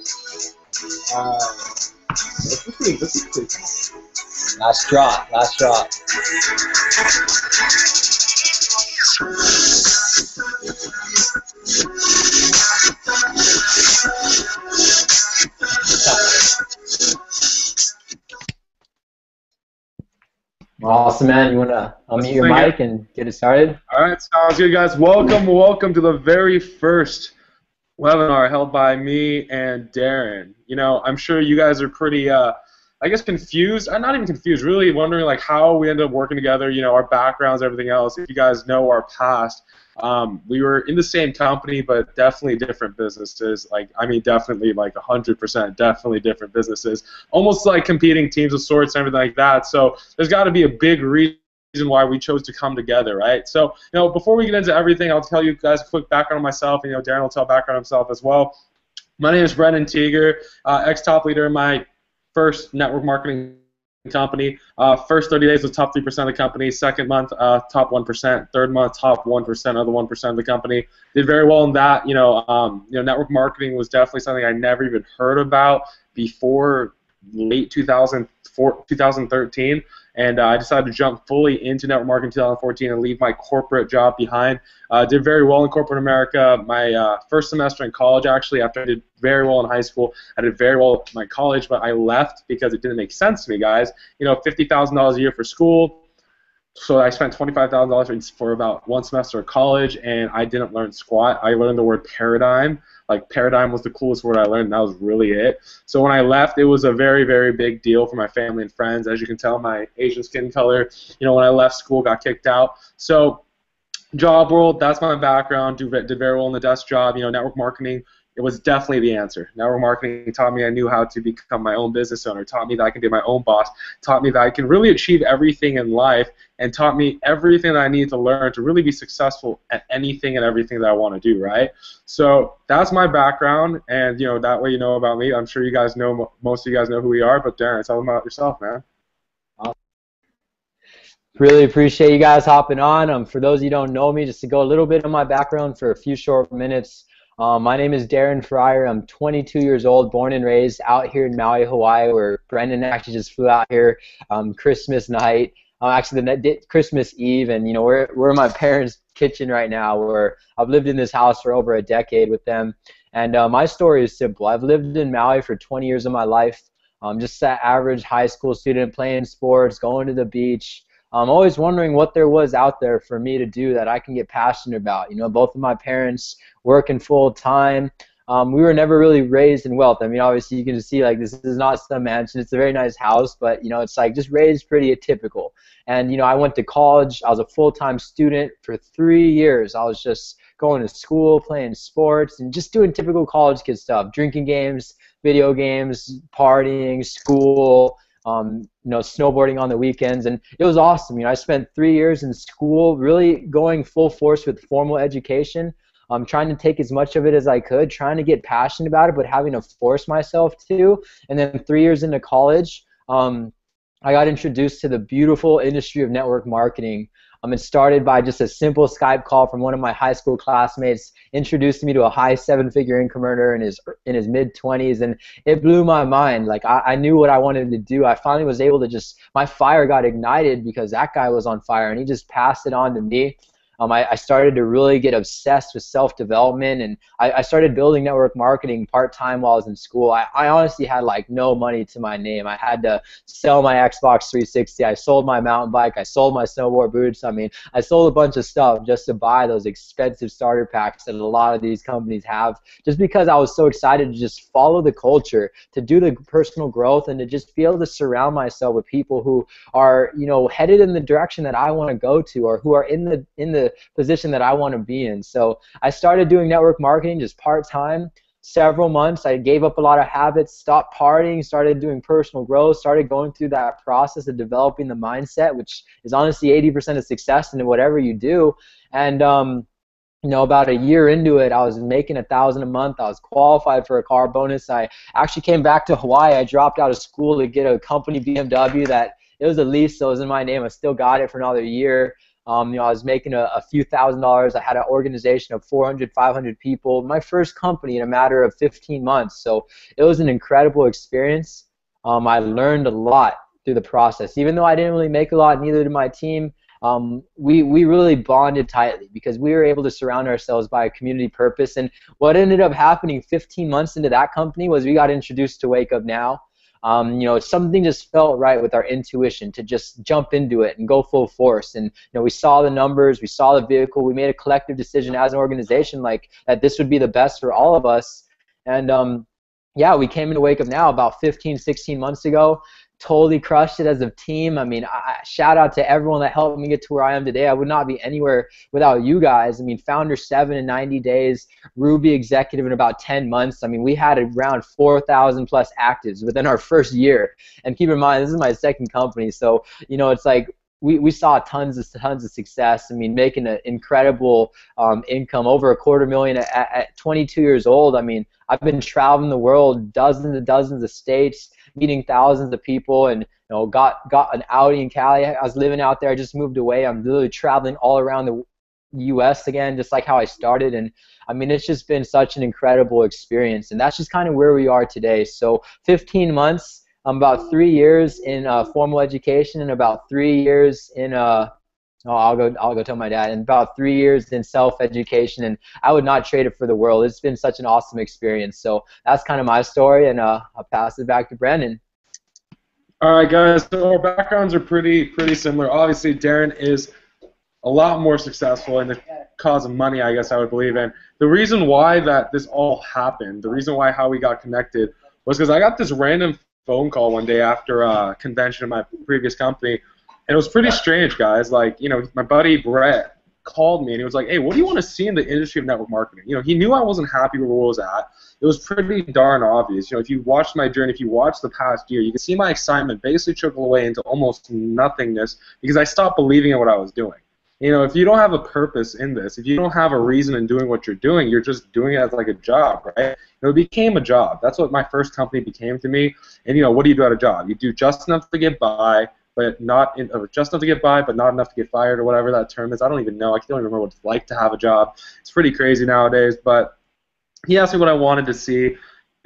This is pretty cool. Last drop, last drop. Awesome, man. You want to unmute your mic and get it started? All right, sounds good, guys. Welcome to the very first webinar held by me and Darren. You know, I'm sure you guys are pretty, I guess, confused. I'm not even confused, really wondering like how we ended up working together, you know, our backgrounds, everything else. If you guys know our past, we were in the same company, but definitely different businesses. Like, I mean, definitely like 100%, definitely different businesses. Almost like competing teams of sorts and everything like that. So there's got to be a big reason why we chose to come together, right? So, you know, before we get into everything, I'll tell you guys a quick background on myself, and, you know, Darren will tell background on himself as well. My name is Brenden Tieger, ex-top leader in my first network marketing company. First 30 days was top 3% of the company. Second month, top 1%. Third month, top 1% of the 1% of the company. Did very well in that. You know, network marketing was definitely something I never even heard about before late 2013. And I decided to jump fully into network marketing in 2014 and leave my corporate job behind. Did very well in corporate America. My first semester in college, actually, after I did very well in high school, I did very well in my college, but I left because it didn't make sense to me, guys. You know, $50,000 a year for school. So I spent $25,000 for about one semester of college, and I didn't learn squat. I learned the word paradigm. Like, paradigm was the coolest word I learned, and that was really it. So when I left, it was a very, very big deal for my family and friends. As you can tell, my Asian skin color, you know, when I left school, got kicked out. So job world, that's my background. Did very well in the desk job. You know, network marketing, it was definitely the answer. Network marketing taught me I knew how to become my own business owner, taught me that I can be my own boss, taught me that I can really achieve everything in life, and taught me everything that I need to learn to really be successful at anything and everything that I want to do, right? So that's my background, and, you know, that way you know about me. I'm sure you guys know, most of you guys know who we are, but Darren, tell them about yourself, man. Really appreciate you guys hopping on. For those of you who don't know me, just to go a little bit on my background for a few short minutes. My name is Darren Fryer. I'm 22 years old, born and raised out here in Maui, Hawaii, where Brenden actually just flew out here Christmas night. Actually, Christmas Eve, and, you know, we're in my parents' kitchen right now, where I've lived in this house for over a decade with them. And my story is simple. I've lived in Maui for 20 years of my life. Just that average high school student, playing sports, going to the beach. I'm always wondering what there was out there for me to do that I can get passionate about. You know, both of my parents working full time. We were never really raised in wealth. I mean, obviously you can just see, like, this is not some mansion. It's a very nice house, but, you know, it's like just raised pretty atypical. And, you know, I went to college. I was a full-time student for 3 years. I was just going to school, playing sports, and just doing typical college kid stuff, drinking games, video games, partying, school, you know, snowboarding on the weekends, and it was awesome. You know, I spent 3 years in school, really going full force with formal education. Trying to take as much of it as I could, trying to get passionate about it, but having to force myself to. And then 3 years into college, I got introduced to the beautiful industry of network marketing. It started by just a simple Skype call from one of my high school classmates, introduced me to a high seven-figure income earner in his mid-20s, and it blew my mind. Like, I knew what I wanted to do. I finally was able to just, my fire got ignited because that guy was on fire, and he just passed it on to me. I started to really get obsessed with self-development, and I started building network marketing part-time while I was in school. I honestly had, like, no money to my name. I had to sell my Xbox 360. I sold my mountain bike. I sold my snowboard boots. I mean, I sold a bunch of stuff just to buy those expensive starter packs that a lot of these companies have, just because I was so excited to just follow the culture, to do the personal growth, and to just be able to surround myself with people who are, you know, headed in the direction that I want to go to, or who are in the position that I want to be in. So I started doing network marketing just part-time. Several months, I gave up a lot of habits, stopped partying, started doing personal growth, started going through that process of developing the mindset, which is honestly 80% of success in whatever you do. And you know, about a year into it, I was making $1,000 a month. I was qualified for a car bonus. I actually came back to Hawaii. I dropped out of school to get a company BMW that, it was a lease, so it was in my name. I still got it for another year. I was making a few $1,000s. I had an organization of 400, 500 people. My first company in a matter of 15 months. So it was an incredible experience. I learned a lot through the process. Even though I didn't really make a lot, neither did my team, we really bonded tightly because we were able to surround ourselves by a community purpose. And what ended up happening 15 months into that company was we got introduced to Wake Up Now. Something just felt right with our intuition to just jump into it and go full force. And we saw the numbers, we saw the vehicle, we made a collective decision as an organization like that this would be the best for all of us. And yeah, we came into Wake Up Now about 15, 16 months ago. Totally crushed it as a team. I mean, shout out to everyone that helped me get to where I am today. I would not be anywhere without you guys. I mean, Founder 7 in 90 days, Ruby Executive in about 10 months. I mean, we had around 4,000 plus actives within our first year. And keep in mind, this is my second company. So, it's like we saw tons of success. I mean, making an incredible income, over $250,000 at 22 years old. I mean, I've been traveling the world, dozens and dozens of states, meeting thousands of people, and got an Audi in Cali. I was living out there. I just moved away. I'm literally traveling all around the U.S. again, just like how I started. And I mean, it's just been such an incredible experience. And that's just kind of where we are today. So 15 months, about 3 years in formal education, and about 3 years in I'll go tell my dad. And about 3 years in self-education, and I would not trade it for the world. It's been such an awesome experience. So that's kind of my story, and I'll pass it back to Brenden. All right, guys. So our backgrounds are pretty similar. Obviously, Darren is a lot more successful in the cause of money, I guess I would believe. And the reason why that this all happened, the reason why how we got connected, was because I got this random phone call one day after a convention in my previous company. And it was pretty strange, guys. Like, my buddy Brett called me, and he was like, hey, what do you want to see in the industry of network marketing? He knew I wasn't happy where I was at. It was pretty darn obvious. If you watched my journey, if you watched the past year, you can see my excitement basically trickle away into almost nothingness because I stopped believing in what I was doing. If you don't have a purpose in this, if you don't have a reason in doing what you're doing, you're just doing it as like a job, right? It became a job. That's what my first company became to me. And, what do you do at a job? You do just enough to get by, but just enough to get by, but not enough to get fired, or whatever that term is. I don't even know. I don't even remember what it's like to have a job. It's pretty crazy nowadays. But he asked me what I wanted to see,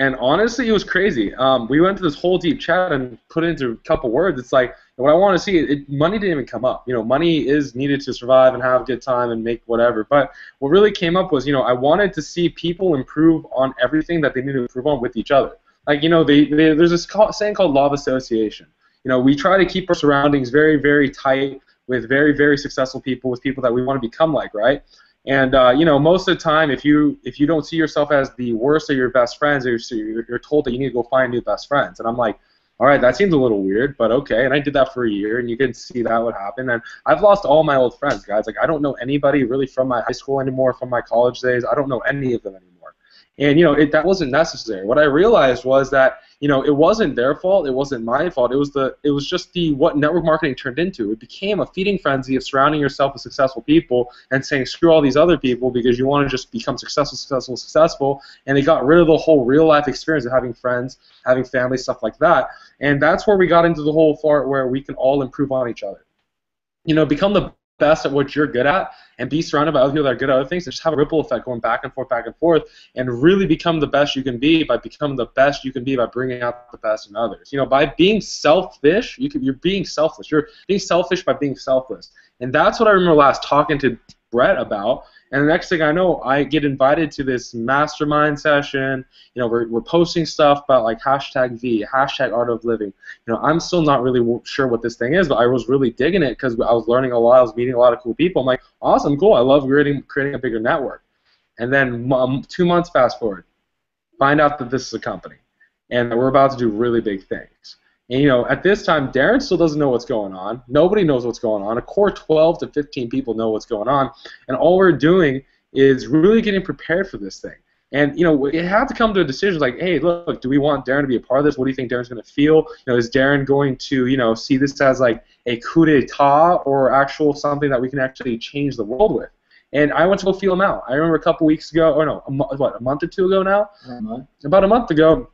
and honestly, it was crazy. We went to this whole deep chat and put it into a couple words. It's like, what I want to see, money didn't even come up. Money is needed to survive and have a good time and make whatever. But what really came up was, I wanted to see people improve on everything that they need to improve on with each other. Like, there's this saying called law of association. We try to keep our surroundings very, very tight with very, very successful people, with people that we want to become like, right? And most of the time, if you don't see yourself as the worst of your best friends, you're told that you need to go find new best friends. And I'm like, all right, that seems a little weird, but okay. And I did that for a year, and you can see that would happen. And I've lost all my old friends, guys. Like, I don't know anybody really from my high school anymore, from my college days. I don't know any of them anymore. And that wasn't necessary. What I realized was that it wasn't their fault, it wasn't my fault. It was just what network marketing turned into. It became a feeding frenzy of surrounding yourself with successful people and saying screw all these other people because you want to just become successful. And they got rid of the whole real life experience of having friends, having family, stuff like that. And that's where we got into the whole part where we can all improve on each other. Become the best at what you're good at, and be surrounded by other people that are good at other things, and just have a ripple effect going back and forth, and really become the best you can be by becoming the best you can be by bringing out the best in others. By being selfish, you're being selfless. You're being selfish by being selfless. And that's what I remember last talking to Brett about. And the next thing I know, I get invited to this mastermind session. We're posting stuff about like #V, #Art of Living. I'm still not really sure what this thing is, but I was really digging it because I was learning a lot. I was meeting a lot of cool people. I'm like, awesome, cool. I love creating a bigger network. And then 2 months fast forward, find out that this is a company, and that we're about to do really big things. And at this time, Darren still doesn't know what's going on. Nobody knows what's going on. A core 12 to 15 people know what's going on, and all we're doing is really getting prepared for this thing. And it had to come to a decision like, hey, look, do we want Darren to be a part of this? What do you think Darren's going to feel? Is Darren going to see this as like a coup d'état or actual something that we can actually change the world with? And I went to go feel him out. I remember a couple weeks ago, or no, a month or two ago now? About a month ago.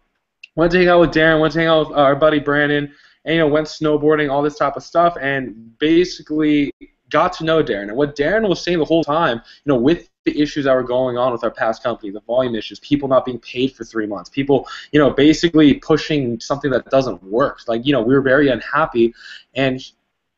Went to hang out with Darren, went to hang out with our buddy Brenden, and went snowboarding, all this type of stuff, and basically got to know Darren. And what Darren was saying the whole time, with the issues that were going on with our past company, the volume issues, people not being paid for 3 months, people, basically pushing something that doesn't work. Like, we were very unhappy. And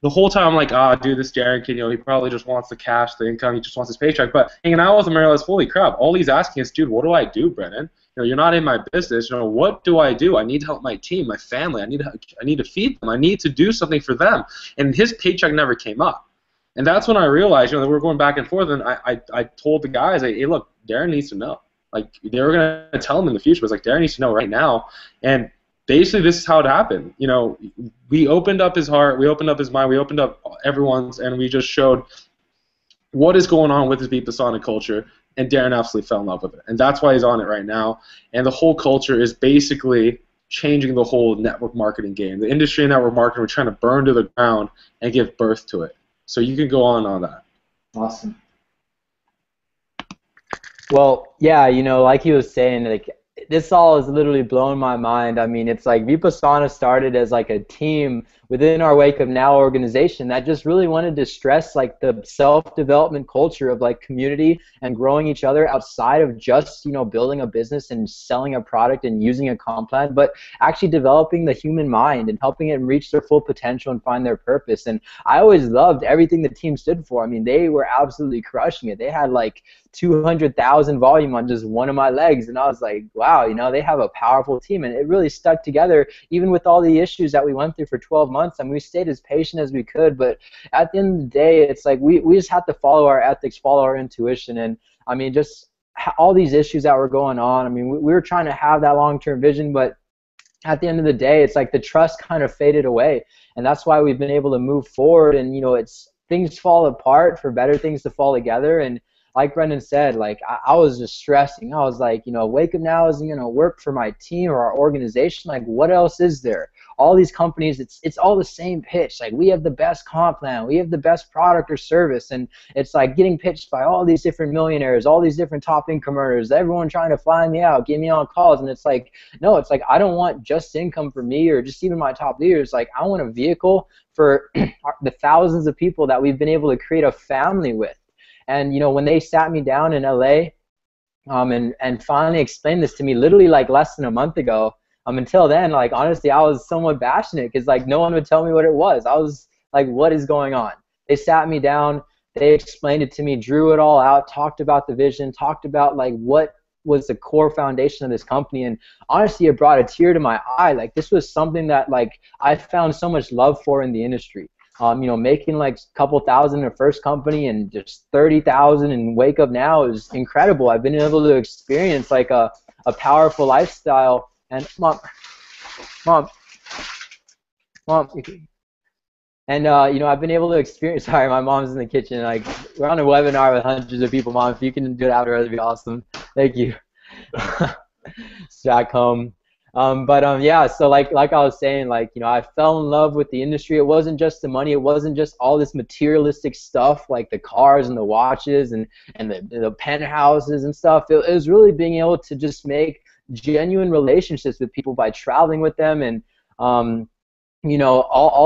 the whole time I'm like, dude, this Darren kid, he probably just wants the cash, the income, he just wants his paycheck. But hanging out with him, I realized, holy crap, all he's asking is, dude, what do I do, Brenden? You're not in my business. What do I do? I need to help my team, my family. I need to feed them. I need to do something for them. And his paycheck never came up. And that's when I realized, that we were going back and forth. And I told the guys, hey, look, Darren needs to know. Like, they were going to tell him in the future, but it's like, Darren needs to know right now. And basically, this is how it happened. We opened up his heart, we opened up his mind, we opened up everyone's, and we just showed what is going on with his Vipassana culture. And Darren absolutely fell in love with it. And that's why he's on it right now. And the whole culture is basically changing the whole network marketing game. The industry and network marketing, we're trying to burn to the ground and give birth to it. So you can go on that. Awesome. Well, yeah, like he was saying, like, this all is literally blowing my mind. I mean, it's like Vipassana started as like a team within our Wake Up Now organization that just really wanted to stress like the self-development culture of like community and growing each other outside of just, building a business and selling a product and using a comp plan, but actually developing the human mind and helping it reach their full potential and find their purpose. And I always loved everything the team stood for. I mean, they were absolutely crushing it. They had like 200,000 volume on just one of my legs, and I was like, wow, they have a powerful team, and it really stuck together even with all the issues that we went through for 12 months. I mean, we stayed as patient as we could, but at the end of the day, it's like we just have to follow our ethics, follow our intuition, and I mean, just all these issues that were going on. I mean, we were trying to have that long-term vision, but at the end of the day, it's like the trust kind of faded away, and that's why we've been able to move forward, and it's things fall apart for better things to fall together. And like Brenden said, like I was just stressing. I was like, Wake Up Now isn't going to work for my team or our organization. Like, what else is there? All these companies, it's all the same pitch. Like, we have the best comp plan, we have the best product or service, and it's like getting pitched by all these different millionaires, all these different top income earners, everyone trying to fly me out, get me on calls, and it's like, no, it's like I don't want just income for me or just even my top leaders. Like, I want a vehicle for the thousands of people that we've been able to create a family with. And when they sat me down in LA and finally explained this to me literally like less than a month ago, until then, like, honestly, I was somewhat passionate because like no one would tell me what it was. I was like, what is going on? They sat me down, they explained it to me, drew it all out, talked about the vision, talked about like what was the core foundation of this company, and honestly, it brought a tear to my eye. Like, this was something that like I found so much love for in the industry. Making like a couple thousand in a first company and just 30,000 and Wake Up Now is incredible. I've been able to experience like a powerful lifestyle. And mom, and I've been able to experience. Sorry, my mom's in the kitchen. Like, we're on a webinar with hundreds of people. Mom, if you can do it after, that'd be awesome. Thank you. Back home. Yeah, so like I was saying, like, I fell in love with the industry. It wasn't just the money. It wasn't just all this materialistic stuff like the cars and the watches and the penthouses and stuff. It was really being able to just make genuine relationships with people by traveling with them and all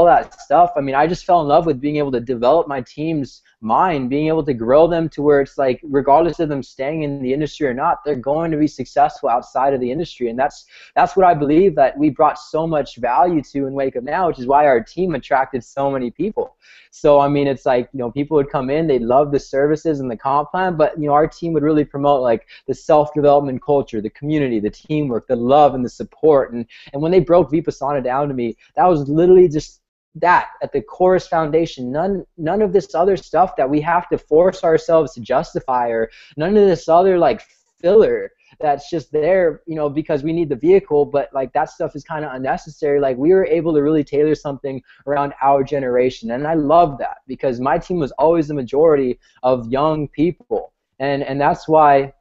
that stuff. I mean, I just fell in love with being able to develop my team's mind, being able to grow them to where it's like, regardless of them staying in the industry or not, they're going to be successful outside of the industry. And that's what I believe that we brought so much value to in Wake Up Now, which is why our team attracted so many people. So, I mean, it's like, people would come in, they love the services and the comp plan, but, our team would really promote like the self-development culture, the community, the teamwork, the love and the support. And when they broke Vipassana down to me, that was literally just that at the core's foundation. None of this other stuff that we have to force ourselves to justify, or none of this other like filler that's just there, because we need the vehicle, but like that stuff is kind of unnecessary. Like, we were able to really tailor something around our generation, and I love that because my team was always the majority of young people, and that's why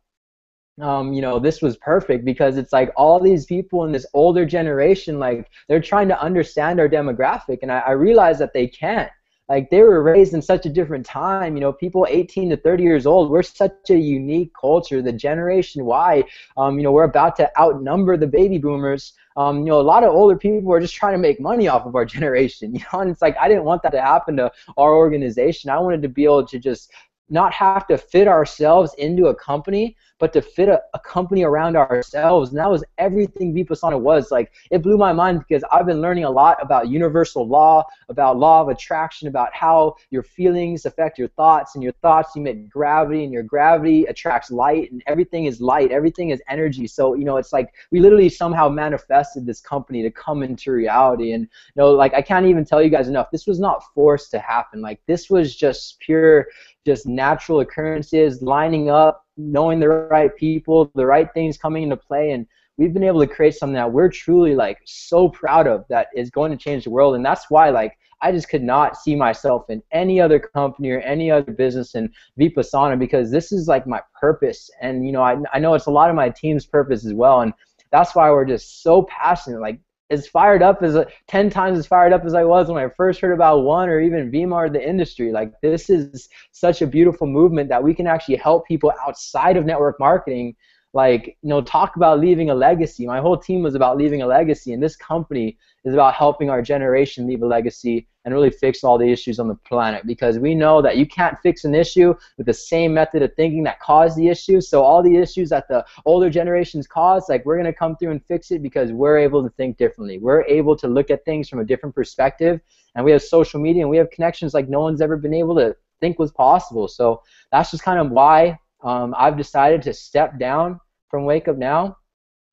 this was perfect, because it's like all these people in this older generation, like, they're trying to understand our demographic, and I realize that they can't. like they were raised in such a different time. You know, people 18 to 30 years old, we're such a unique culture. The Generation Y, you know, we're about to outnumber the baby boomers. You know, a lot of older people are just trying to make money off of our generation. You know, and it's like I didn't want that to happen to our organization. I wanted to be able to just not have to fit ourselves into a company, but to fit a company around ourselves. And that was everything Vipassana was. Like, it blew my mind because I've been learning a lot about universal law, about law of attraction, about how your feelings affect your thoughts, and your thoughts emit gravity, and your gravity attracts light, and everything is light, everything is energy. So, you know, it's like we literally somehow manifested this company to come into reality. And, you know, like, I can't even tell you guys enough, this was not forced to happen. Like, this was just pure, just natural occurrences lining up, knowing the right people, the right things coming into play, and we've been able to create something that we're truly like so proud of, that is going to change the world. And that's why, like, I just could not see myself in any other company or any other business in Vipassana, because this is like my purpose. And, you know, I know it's a lot of my team's purpose as well, and that's why we're just so passionate. Like, as fired up as 10 times as fired up as I was when I first heard about One or even Vima or the industry. Like, this is such a beautiful movement that we can actually help people outside of network marketing. Like, you know, talk about leaving a legacy. My whole team was about leaving a legacy, and this company is about helping our generation leave a legacy and really fix all the issues on the planet, because we know that you can't fix an issue with the same method of thinking that caused the issue. So all the issues that the older generations caused, like, we're going to come through and fix it because we're able to think differently. We're able to look at things from a different perspective, and we have social media and we have connections like no one's ever been able to think was possible. So that's just kind of why I've decided to step down from Wake Up Now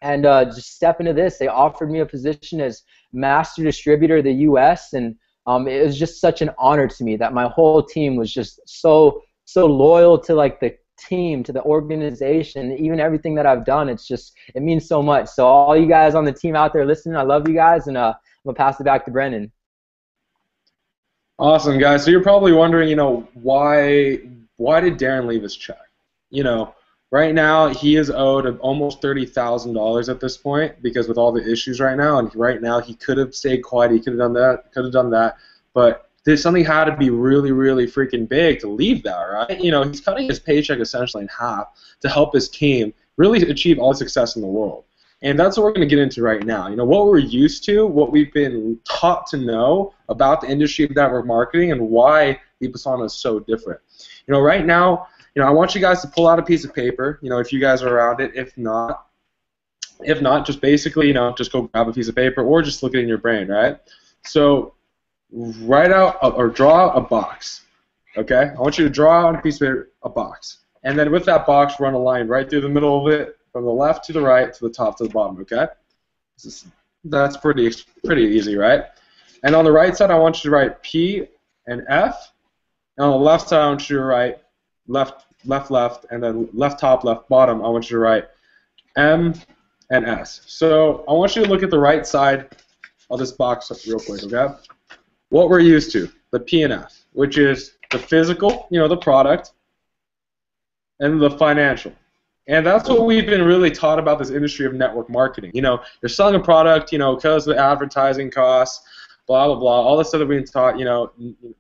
and just step into this. They offered me a position as master distributor of the U.S., and it was just such an honor to me that my whole team was just so loyal to, like, the team, to the organization, even everything that I've done. It's just, it means so much. So all you guys on the team out there listening, I love you guys, and I'm gonna pass it back to Brenden. Awesome, guys. So you're probably wondering, you know, why did Darren leave his check? You know, right now he is owed almost $30,000 at this point, because with all the issues right now, and right now he could have stayed quiet, he could have done that, but there's something had to be really, really freaking big to leave that, right? You know, he's cutting his paycheck essentially in half to help his team really achieve all the success in the world. And that's what we're going to get into right now. You know, what we're used to, what we've been taught to know about the industry of network marketing, and why Vipassana is so different. You know, right now, you know, I want you guys to pull out a piece of paper, you know, if you guys are around it. If not, just basically, you know, just go grab a piece of paper, or just look it in your brain, right? So write out or draw out a box, okay? I want you to draw out a piece of paper, a box. And then with that box, run a line right through the middle of it, from the left to the right, to the top to the bottom, okay? That's pretty easy, right? And on the right side, I want you to write P and F. And on the left side, I want you to write left, and then left top, left bottom, I want you to write M and S. So I want you to look at the right side of this box real quick, okay? What we're used to, the P and F, which is the physical, you know, the product, and the financial. And that's what we've been really taught about this industry of network marketing. You know, you're selling a product, you know, because of the advertising costs, blah, blah, blah, all the stuff that we've been taught, you know,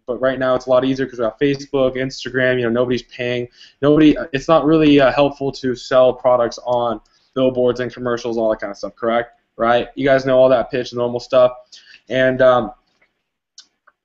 but right now it's a lot easier because we have Facebook, Instagram, you know, nobody's paying. It's not really helpful to sell products on billboards and commercials and all that kind of stuff, correct? Right? You guys know all that pitch, normal stuff. And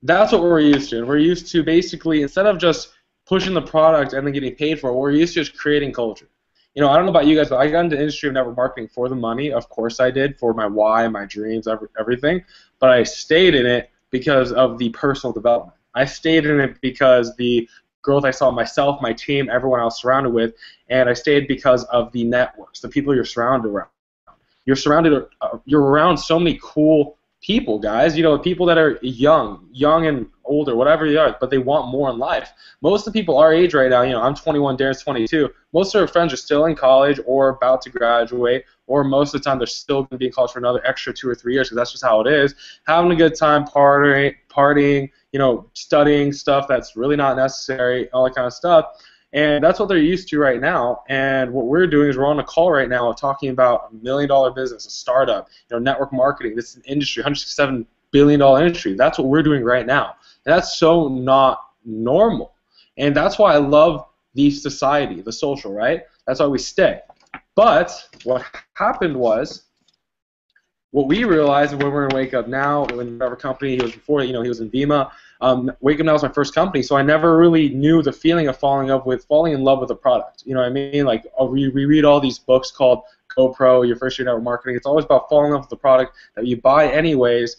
that's what we're used to. And we're used to basically, instead of just pushing the product and then getting paid for it, we're used to just creating culture. You know, I don't know about you guys, but I got into the industry of network marketing for the money. Of course I did, for my why, my dreams, everything. But I stayed in it because of the personal development. I stayed in it because the growth I saw in myself, my team, everyone I was surrounded with, and I stayed because of the networks, the people you're surrounded around. You're around so many cool people, guys. You know, people that are young and older, whatever they are, but they want more in life. Most of the people our age right now, you know, I'm 21, Darren's 22. Most of our friends are still in college or about to graduate, or most of the time they're still going to be in college for another extra 2 or 3 years, because that's just how it is. Having a good time, partying, you know, studying stuff that's really not necessary, all that kind of stuff. And that's what they're used to right now. And what we're doing is we're on a call right now talking about $1 million business, a startup, you know, network marketing. This is an industry, $167 billion-dollar industry. That's what we're doing right now. And that's so not normal. And that's why I love the society, the social, right? That's why we stay. But what happened was, what we realized when we were in Wake Up Now, when whatever company he was before, he was in Vima. Wake Up Now was my first company, so I never really knew the feeling of falling in love with a product. You know what I mean? Like we read all these books called GoPro, Your First Year Network Marketing. It's always about falling in love with the product that you buy anyways,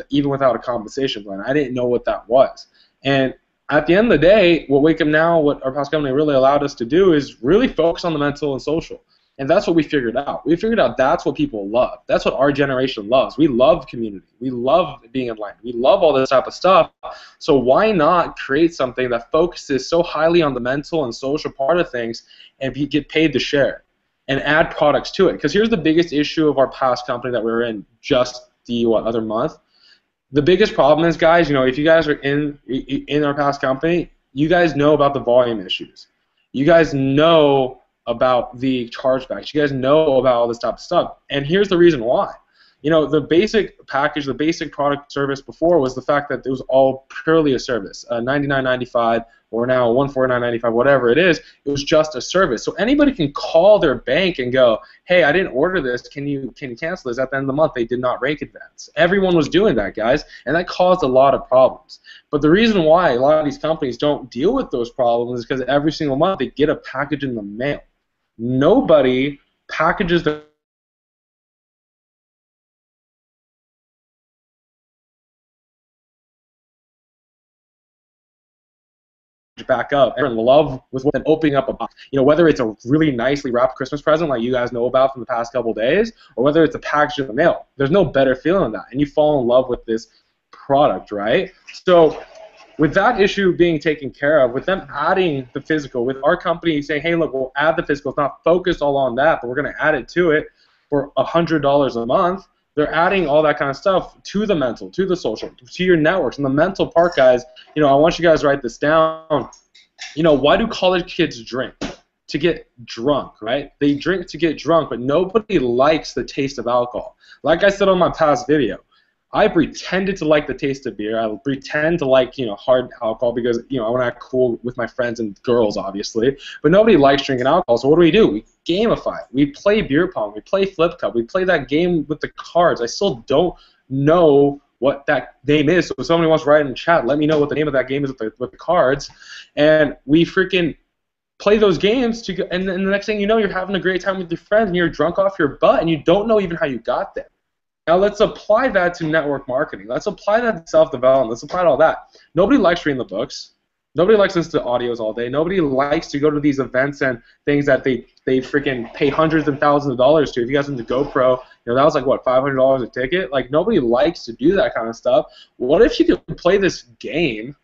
even without a compensation plan. I didn't know what that was. And at the end of the day, what Wake Up Now, what our past company really allowed us to do is really focus on the mental and social. And that's what we figured out. We figured out that's what people love. That's what our generation loves. We love community. We love being enlightened. We love all this type of stuff. So why not create something that focuses so highly on the mental and social part of things and get paid to share and add products to it? Because here's the biggest issue of our past company that we were in just the other month. The biggest problem is, guys, if you guys are in our past company, you guys know about the volume issues. You guys know about the chargebacks. You guys know about all this type of stuff. And here's the reason why. The basic package, the basic product service before was the fact that it was all purely a service, $99.95 or now $149.95, whatever it is. It was just a service. So anybody can call their bank and go, hey, I didn't order this. Can you cancel this? At the end of the month, they did not rake advance. Everyone was doing that, guys, and that caused a lot of problems. But the reason why a lot of these companies don't deal with those problems is because every single month they get a package in the mail. Nobody packages their back up and in love with opening up a box. Whether it's a really nicely wrapped Christmas present like you guys know about from the past couple days, or whether it's a package in the mail. There's no better feeling than that, and you fall in love with this product, right? So with that issue being taken care of, with them adding the physical, with our company saying, hey, look, we'll add the physical. It's not focused all on that, but we're going to add it to it for $100 a month. They're adding all that kind of stuff to the mental, to the social, to your networks. And the mental part, guys, I want you guys to write this down. Why do college kids drink? To get drunk, right? They drink to get drunk, but nobody likes the taste of alcohol. Like I said on my past video, I pretended to like the taste of beer. I pretend to like, hard alcohol because, I want to act cool with my friends and girls, obviously. But nobody likes drinking alcohol, so what do? We gamify it. We play beer pong. We play flip cup. We play that game with the cards. I still don't know what that name is, so if somebody wants to write in the chat, let me know what the name of that game is with the cards. And we freaking play those games, and then the next thing you know, you're having a great time with your friends, and you're drunk off your butt, and you don't know even how you got there. Now let's apply that to network marketing. Let's apply that to self-development. Let's apply to all that. Nobody likes reading the books. Nobody likes listening to audios all day. Nobody likes to go to these events and things that they freaking pay hundreds and thousands of dollars to. If you guys went to GoPro, that was like, what, $500 a ticket? Like, nobody likes to do that kind of stuff. What if you could play this game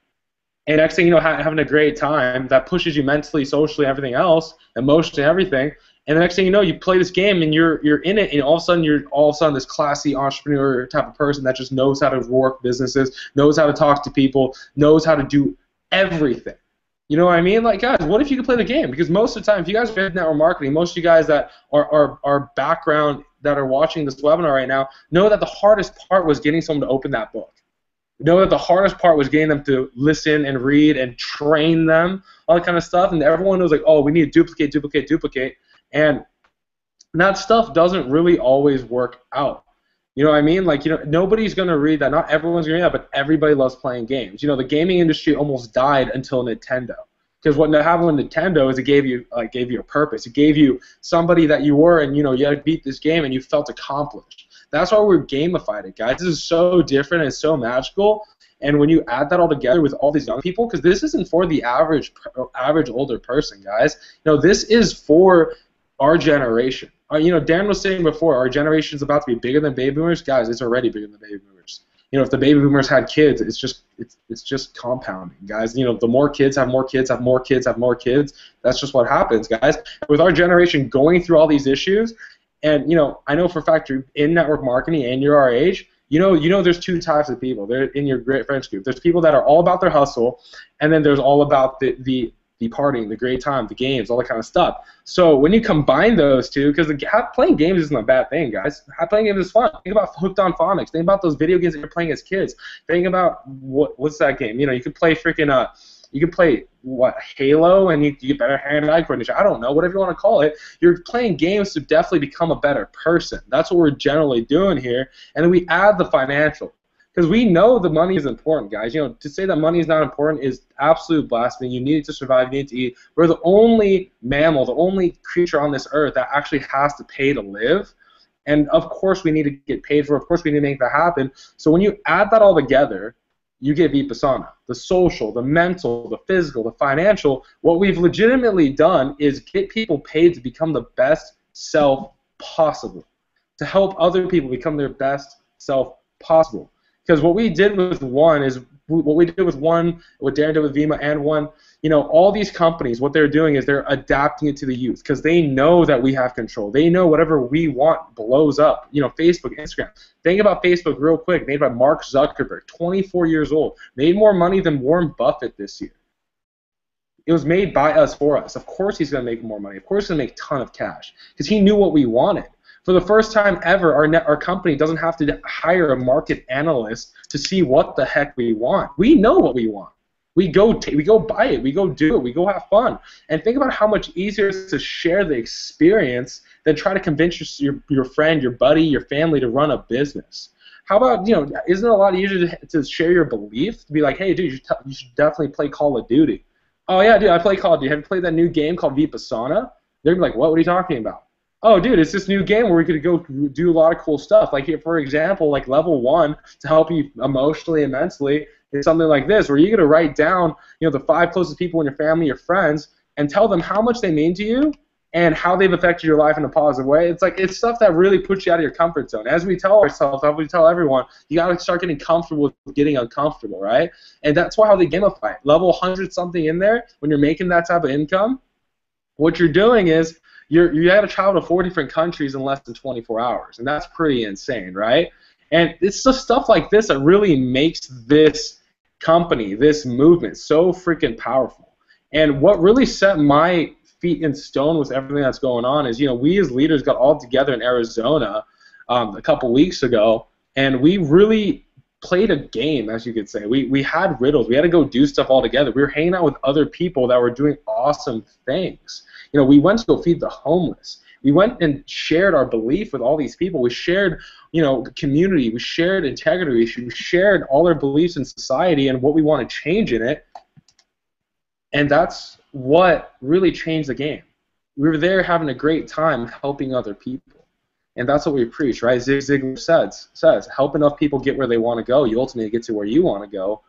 and next thing you know, having a great time that pushes you mentally, socially, everything else, emotionally, everything, and the next thing you know, you play this game and you're in it, and all of a sudden this classy entrepreneur type of person that just knows how to work businesses, knows how to talk to people, knows how to do everything. You know what I mean? Like, guys, what if you could play the game? Because most of the time, if you guys are in network marketing, most of you guys that are background that are watching this webinar right now know that the hardest part was getting someone to open that book. Know that the hardest part was getting them to listen and read and train them, all that kind of stuff. And everyone was like, oh, we need to duplicate. And that stuff doesn't really always work out. You know what I mean? Like, nobody's going to read that. Not everyone's going to read that, but everybody loves playing games. The gaming industry almost died until Nintendo. Because what happened with Nintendo is it gave you a purpose. It gave you somebody that you were, and you had to beat this game, and you felt accomplished. That's why we're gamified it, guys. This is so different and so magical. And when you add that all together with all these young people, because this isn't for the average older person, guys. This is for our generation. Darren was saying before, our generation is about to be bigger than baby boomers. Guys, it's already bigger than baby boomers. If the baby boomers had kids, it's just compounding, guys. The more kids have more kids have more kids have more kids. That's just what happens, guys. With our generation going through all these issues, and I know for a fact you're in network marketing and you're our age. There's two types of people. They're in your great friends group. There's people that are all about their hustle, and then there's all about the the partying, the great time, the games, all that kind of stuff. So when you combine those two, because playing games isn't a bad thing, guys. Playing games is fun. Think about Hooked on Phonics. Think about those video games that you're playing as kids. Think about what's that game? You know, you could play freaking you can play Halo, and you get better hand-eye coordination. I don't know, whatever you want to call it. You're playing games to definitely become a better person. That's what we're generally doing here, and then we add the financial, because we know the money is important, guys. You know, to say that money is not important is absolute blasphemy. You need to survive. You need to eat. We're the only mammal, the only creature on this earth that actually has to pay to live. And of course, we need to get paid for it. Of course, we need to make that happen. So when you add that all together, you get Vipassana. The social, the mental, the physical, the financial. What we've legitimately done is get people paid to become the best self possible, to help other people become their best self possible. Because what we did with one is what we did with one, what Darren did with Vima and one, you know, all these companies, what they're doing is they're adapting it to the youth, because they know that we have control. They know whatever we want blows up. You know, Facebook, Instagram. Think about Facebook real quick, made by Mark Zuckerberg, 24 years old, made more money than Warren Buffett this year. It was made by us for us. Of course he's going to make more money. Of course he's going to make a ton of cash, because he knew what we wanted. For the first time ever, our company doesn't have to hire a market analyst to see what the heck we want. We know what we want. We go buy it. We go do it. We go have fun. And think about how much easier it is to share the experience than try to convince your friend, your buddy, your family to run a business. How about, you know, isn't it a lot easier to share your belief? To be like, hey, dude, you should definitely play Call of Duty. Oh, yeah, dude, I play Call of Duty. Have you played that new game called Vipassana? They're going to be like, what are you talking about? Oh, dude, it's this new game where we could go do a lot of cool stuff. Like, here, for example, like level 1 to help you emotionally and mentally is something like this, where you're going to write down, you know, the 5 closest people in your family, your friends, and tell them how much they mean to you and how they've affected your life in a positive way. It's like, it's stuff that really puts you out of your comfort zone. As we tell ourselves, as we tell everyone, you got to start getting comfortable with getting uncomfortable, right? And that's how they gamify it. Level 100-something in there, when you're making that type of income, what you're doing is, you got to travel to 4 different countries in less than 24 hours, and that's pretty insane, right? And it's just stuff like this that really makes this company, this movement, so freaking powerful. And what really set my feet in stone with everything that's going on is, you know, we as leaders got all together in Arizona a couple weeks ago, and we really played a game, as you could say. We had riddles. We had to go do stuff all together. We were hanging out with other people that were doing awesome things. You know, we went to go feed the homeless. We went and shared our belief with all these people. We shared, you know, community. We shared integrity. We shared all our beliefs in society and what we want to change in it. And that's what really changed the game. We were there having a great time helping other people. And that's what we preach, right? Zig Ziglar says, help enough people get where they want to go. You ultimately get to where you want to go.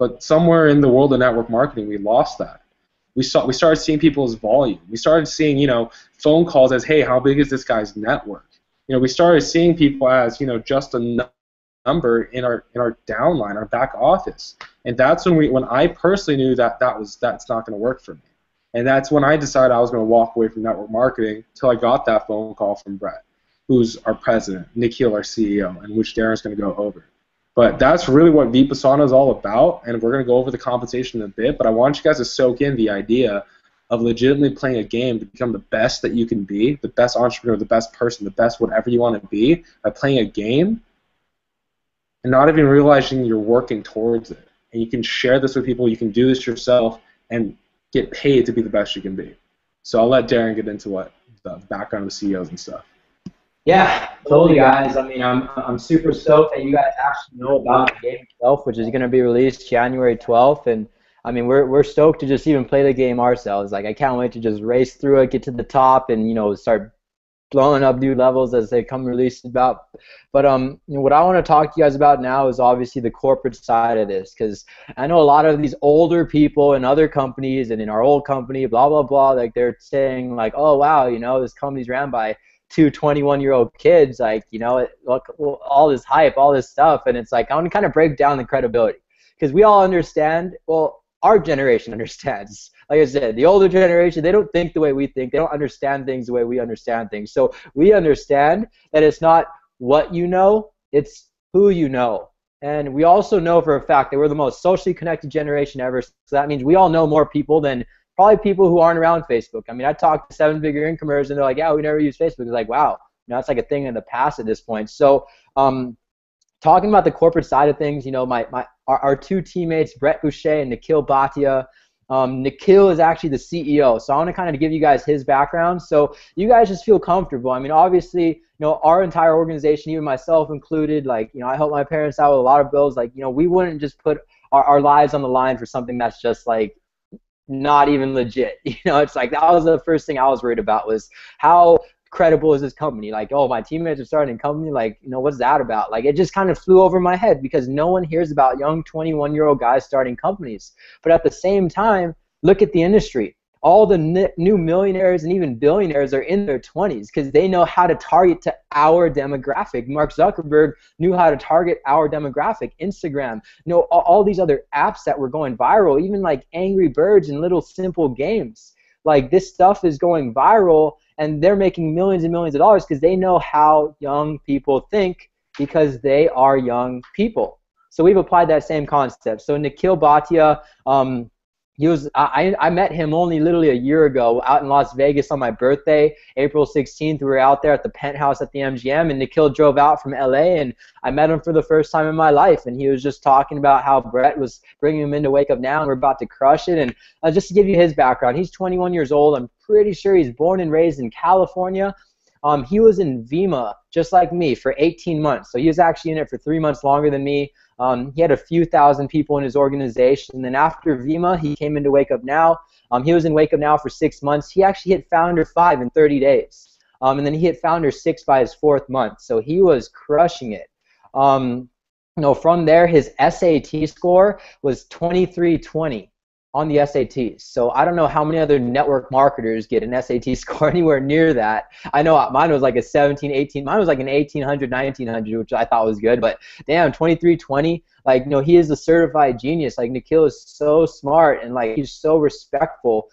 But somewhere in the world of network marketing, we lost that. We started seeing people as volume. We started seeing, you know, phone calls as, hey, how big is this guy's network? You know, we started seeing people as, you know, just a number in our downline, our back office. And that's when I personally knew that that's not going to work for me. And that's when I decided I was going to walk away from network marketing until I got that phone call from Brett, who's our president, Nikhil, our CEO, and which Darren's going to go over. But that's really what Vipassana is all about, and we're going to go over the compensation in a bit, but I want you guys to soak in the idea of legitimately playing a game to become the best that you can be, the best entrepreneur, the best person, the best whatever you want to be, by playing a game and not even realizing you're working towards it. And you can share this with people, you can do this yourself, and get paid to be the best you can be. So I'll let Darren get into what the background of the CEOs and stuff. Yeah, totally, guys. I mean, I'm super stoked that you guys actually know about the game itself, which is going to be released January 12th, and I mean, we're stoked to just even play the game ourselves. Like, I can't wait to just race through it, get to the top, and, you know, start blowing up new levels as they come released about. But you know, what I want to talk to you guys about now is obviously the corporate side of this, because I know a lot of these older people in other companies and in our old company, blah blah blah, like they're saying like, oh wow, you know, this company's ran by 2 21-year-old kids, like, you know, look, all this hype, all this stuff, and it's like I want to kind of break down the credibility, because we all understand, well, our generation understands. Like I said, the older generation, they don't think the way we think. They don't understand things the way we understand things. So we understand that it's not what you know, it's who you know. And we also know for a fact that we're the most socially connected generation ever. So that means we all know more people than probably people who aren't around Facebook. I mean, I talk to seven-figure incomers, and they're like, yeah, we never use Facebook. It's like, wow, it's like a thing in the past at this point. So talking about the corporate side of things, our two teammates, Brett Boucher and Nikhil Bhatia. Nikhil is actually the CEO, so I want to kind of give you guys his background so you guys just feel comfortable. I mean, obviously, our entire organization, even myself included, like, I help my parents out with a lot of bills. Like, we wouldn't just put our lives on the line for something that's just like not even legit. It's like that was the first thing I was worried about, was how credible is this company? Like, oh, my teammates are starting a company, like, what's that about? Like, it just kind of flew over my head because no one hears about young 21-year-old guys starting companies. But at the same time, look at the industry. All the new millionaires and even billionaires are in their 20s because they know how to target to our demographic. Mark Zuckerberg knew how to target our demographic. Instagram, all these other apps that were going viral, even like Angry Birds and little simple games. Like, this stuff is going viral, and they're making millions and millions of dollars because they know how young people think because they are young people. So we've applied that same concept. So Nikhil Bhatia, I met him only literally a year ago out in Las Vegas on my birthday, April 16th. We were out there at the penthouse at the MGM, and Nikhil drove out from LA, and I met him for the first time in my life, and he was just talking about how Brett was bringing him in to Wake Up Now, and we're about to crush it. And just to give you his background, he's 21 years old. I'm pretty sure he's born and raised in California. He was in Vima, just like me, for 18 months. So he was actually in it for 3 months longer than me. He had a few thousand people in his organization. And then after Vima, he came into Wake Up Now. He was in Wake Up Now for 6 months. He actually hit Founder 5 in 30 days. And then he hit Founder 6 by his 4th month. So he was crushing it. From there, his SAT score was 2320 on the SATs. So I don't know how many other network marketers get an SAT score anywhere near that. I know mine was like a 17, 18. Mine was like an 1800, 1900, which I thought was good. But damn, 2320, like, he is a certified genius. Like, Nikhil is so smart, and like, he's so respectful.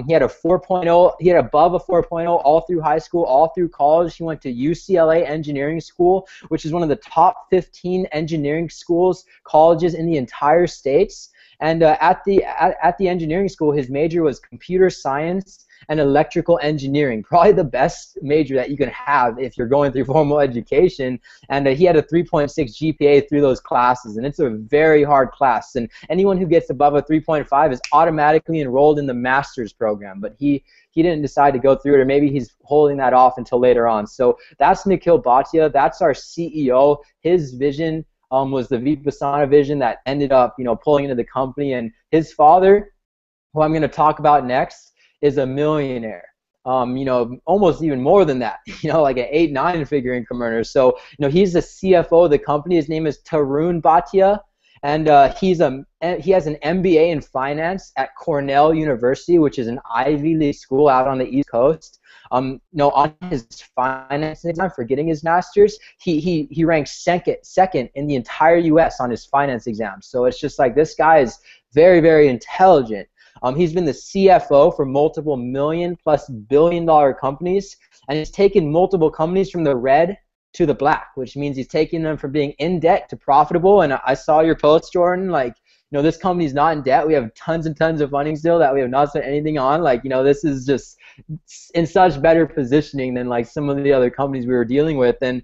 He had a 4.0. He had above a 4.0 all through high school, all through college. He went to UCLA Engineering School, which is one of the top 15 engineering schools, colleges in the entire states. And at the engineering school, his major was computer science and electrical engineering, probably the best major that you can have if you're going through formal education. And he had a 3.6 GPA through those classes, and it's a very hard class. And anyone who gets above a 3.5 is automatically enrolled in the master's program, but he didn't decide to go through it, or maybe he's holding that off until later on. So that's Nikhil Bhatia. That's our CEO. His vision was the Vipassana vision that ended up, pulling into the company. And his father, who I'm going to talk about next, is a millionaire. Almost even more than that. Like an 8-9 figure income earner. So, he's the CFO of the company. His name is Tarun Bhatia, and he has an MBA in finance at Cornell University, which is an Ivy League school out on the East Coast. On his finance exam for getting his master's, he ranked second in the entire U.S. on his finance exam. So it's just like, this guy is very, very intelligent. He's been the CFO for multiple million-plus billion-dollar companies, and he's taken multiple companies from the red to the black, which means he's taking them from being in debt to profitable. And I saw your post, Jordan, like, this company's not in debt. We have tons and tons of funding still that we have not spent anything on. Like, this is just in such better positioning than like some of the other companies we were dealing with. And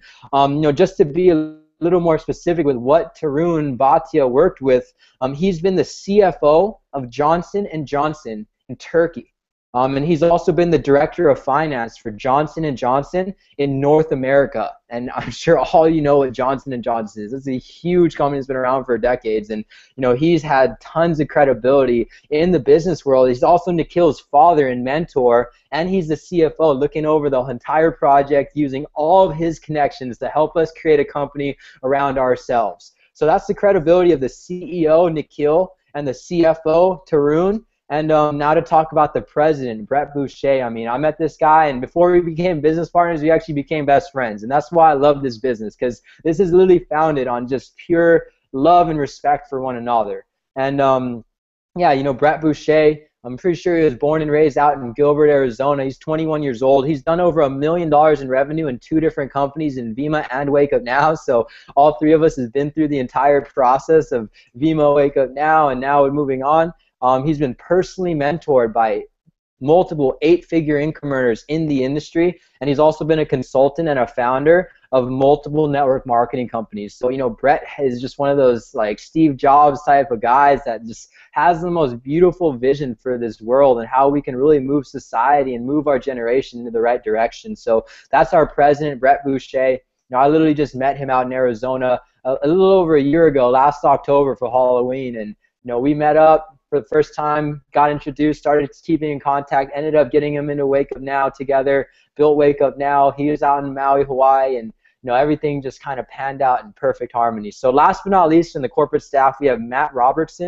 just to be a little more specific with what Tarun Bhatia worked with, he's been the CFO of Johnson & Johnson in Turkey. And he's also been the director of finance for Johnson & Johnson in North America. And I'm sure all you know what Johnson & Johnson is. It's a huge company that's been around for decades. And, he's had tons of credibility in the business world. He's also Nikhil's father and mentor, and he's the CFO looking over the entire project, using all of his connections to help us create a company around ourselves. So that's the credibility of the CEO, Nikhil, and the CFO, Tarun. And now to talk about the president, Brett Boucher. I mean, I met this guy, and before we became business partners, we actually became best friends. And that's why I love this business, because this is literally founded on just pure love and respect for one another. And Brett Boucher, I'm pretty sure he was born and raised out in Gilbert, Arizona. He's 21 years old. He's done over $1 million in revenue in 2 different companies, in Vima and Wake Up Now. So all 3 of us have been through the entire process of Vima, Wake Up Now, and now we're moving on. He's been personally mentored by multiple 8-figure income earners in the industry, and he's also been a consultant and a founder of multiple network marketing companies. So, you know, Brett is just one of those like Steve Jobs type of guys that just has the most beautiful vision for this world and how we can really move society and move our generation into the right direction. So that's our president, Brett Boucher. You know, I literally just met him out in Arizona a little over a year ago, last October for Halloween, and you know, we met up for the first time, got introduced, started keeping in contact, ended up getting him into Wake Up Now together, built Wake Up Now. He was out in Maui, Hawaii, and you know, everything just kind of panned out in perfect harmony. So last but not least, in the corporate staff, we have Matt Roberts.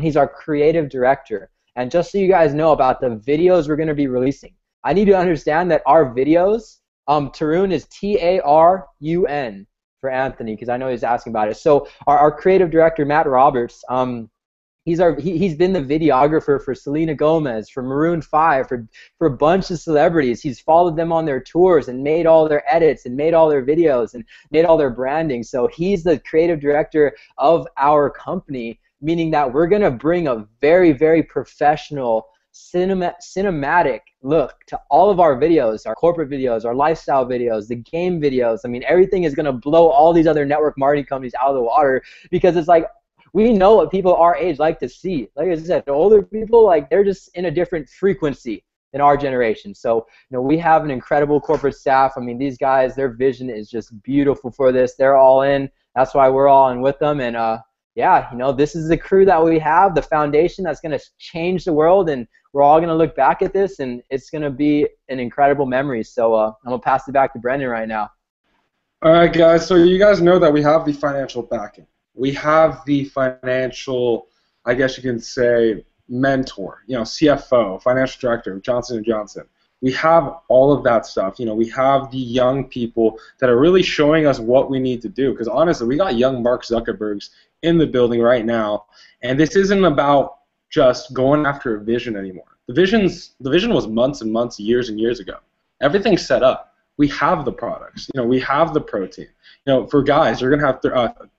He's our creative director. And just so you guys know about the videos we're going to be releasing, I need to understand that our videos, Tarun is Tarun for Anthony, because I know he's asking about it. So our creative director, Matt Roberts, he's been the videographer for Selena Gomez, for Maroon 5, for a bunch of celebrities. He's followed them on their tours and made all their edits and made all their videos and made all their branding. So he's the creative director of our company, meaning that we're going to bring a very, very professional cinematic look to all of our videos, our corporate videos, our lifestyle videos, the game videos. I mean, everything is going to blow all these other network marketing companies out of the water, because it's like, we know what people our age like to see. Like I said, the older people, like, they're just in a different frequency than our generation. So, you know, we have an incredible corporate staff. I mean, these guys, their vision is just beautiful for this. They're all in. That's why we're all in with them. And yeah, you know, this is the crew that we have, the foundation that's going to change the world, and we're all going to look back at this, and it's going to be an incredible memory. So I'm going to pass it back to Brenden right now. All right, guys, so you guys know that we have the financial backing. We have the financial, I guess you can say, mentor, you know, CFO, financial director, Johnson & Johnson. We have all of that stuff. You know, we have the young people that are really showing us what we need to do, because honestly, we got young Mark Zuckerbergs in the building right now, and this isn't about just going after a vision anymore. The vision was months and months, years and years ago. Everything's set up. We have the products. You know, we have the protein. You know, for guys, you're gonna have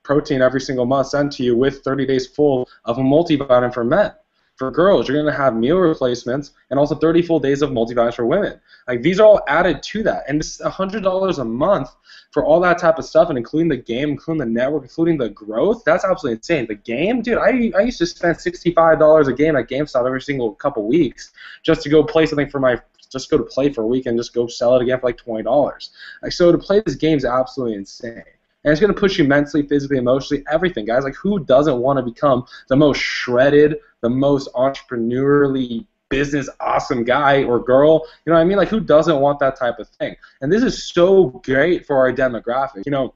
protein every single month sent to you with 30 days full of a multivitamin for men. For girls, you're gonna have meal replacements and also 30 full days of multivitamins for women. Like, these are all added to that, and it's $100 a month for all that type of stuff, and including the game, including the network, including the growth. That's absolutely insane. The game, dude, I used to spend $65 a game at GameStop every single couple weeks just to go play something for just go to play for a week and just go sell it again for like $20. Like, so to play this game is absolutely insane. And it's going to push you mentally, physically, emotionally, everything, guys. Like, who doesn't want to become the most shredded, the most entrepreneurially business awesome guy or girl? You know what I mean? Like, who doesn't want that type of thing? And this is so great for our demographic. You know,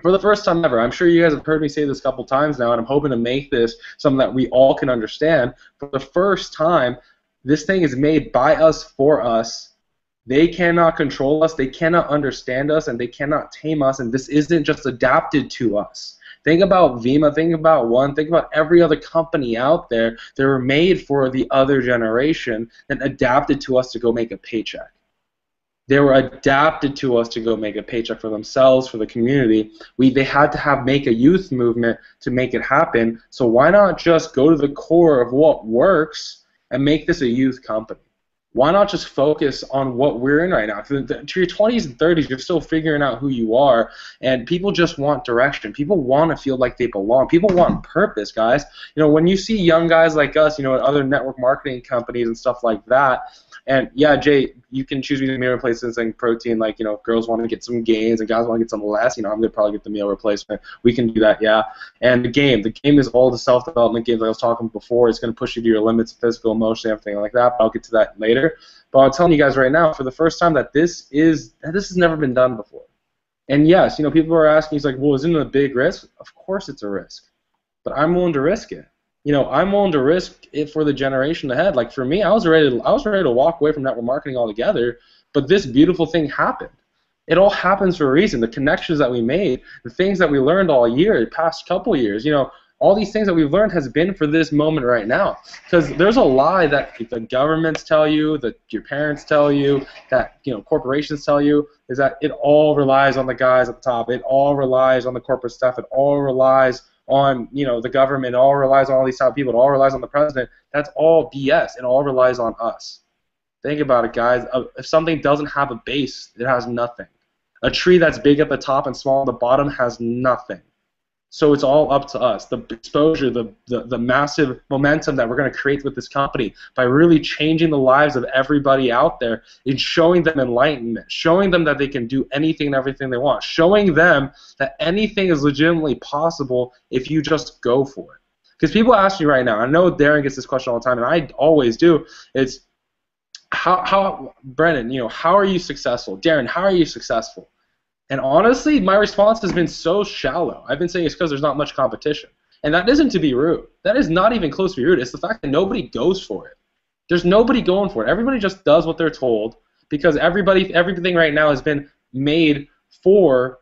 for the first time ever, I'm sure you guys have heard me say this a couple times now, and I'm hoping to make this something that we all can understand. For the first time, this thing is made by us for us. They cannot control us, they cannot understand us, and they cannot tame us, and this isn't just adapted to us. Think about Vima, think about One, think about every other company out there. They were made for the other generation and adapted to us to go make a paycheck. They were adapted to us to go make a paycheck for themselves, for the community. They had to make a youth movement to make it happen, so why not just go to the core of what works and make this a youth company? Why not just focus on what we're in right now? To your 20s and 30s, you're still figuring out who you are, and people just want direction. People want to feel like they belong. People want purpose, guys. You know, when you see young guys like us, you know, at other network marketing companies and stuff like that, and yeah, Jay, you can choose between meal replacements and protein. Like, you know, if girls want to get some gains and guys want to get some less, you know, I'm going to probably get the meal replacement. We can do that, yeah. And the game is all the self-development games like I was talking before. It's going to push you to your limits, physical, emotionally, everything like that. But I'll get to that later. But I'm telling you guys right now, for the first time, that this has never been done before. And yes, you know, people are asking, he's like, well, isn't it a big risk? Of course it's a risk. But I'm willing to risk it. You know, I'm willing to risk it for the generation ahead. Like, for me, I was ready to walk away from network marketing altogether, but this beautiful thing happened. It all happens for a reason. The connections that we made, the things that we learned all year, the past couple years, you know, all these things that we've learned has been for this moment right now. Because there's a lie that the governments tell you, that your parents tell you, that, you know, corporations tell you, is that it all relies on the guys at the top. It all relies on the corporate stuff. It all relies on, the government. It all relies on all these type of people. It all relies on the president. That's all BS. It all relies on us. Think about it, guys. If something doesn't have a base, it has nothing. A tree that's big at the top and small at the bottom has nothing. So it's all up to us. The exposure, the massive momentum that we're going to create with this company by really changing the lives of everybody out there and showing them enlightenment, showing them that they can do anything and everything they want, showing them that anything is legitimately possible if you just go for it. Because people ask me right now, I know Darren gets this question all the time, and I always do, it's, how Brenden, how are you successful? Darren, how are you successful? And honestly, my response has been so shallow. I've been saying it's because there's not much competition. And that isn't to be rude. That is not even close to be rude. It's the fact that nobody goes for it. There's nobody going for it. Everybody just does what they're told because everything right now has been made for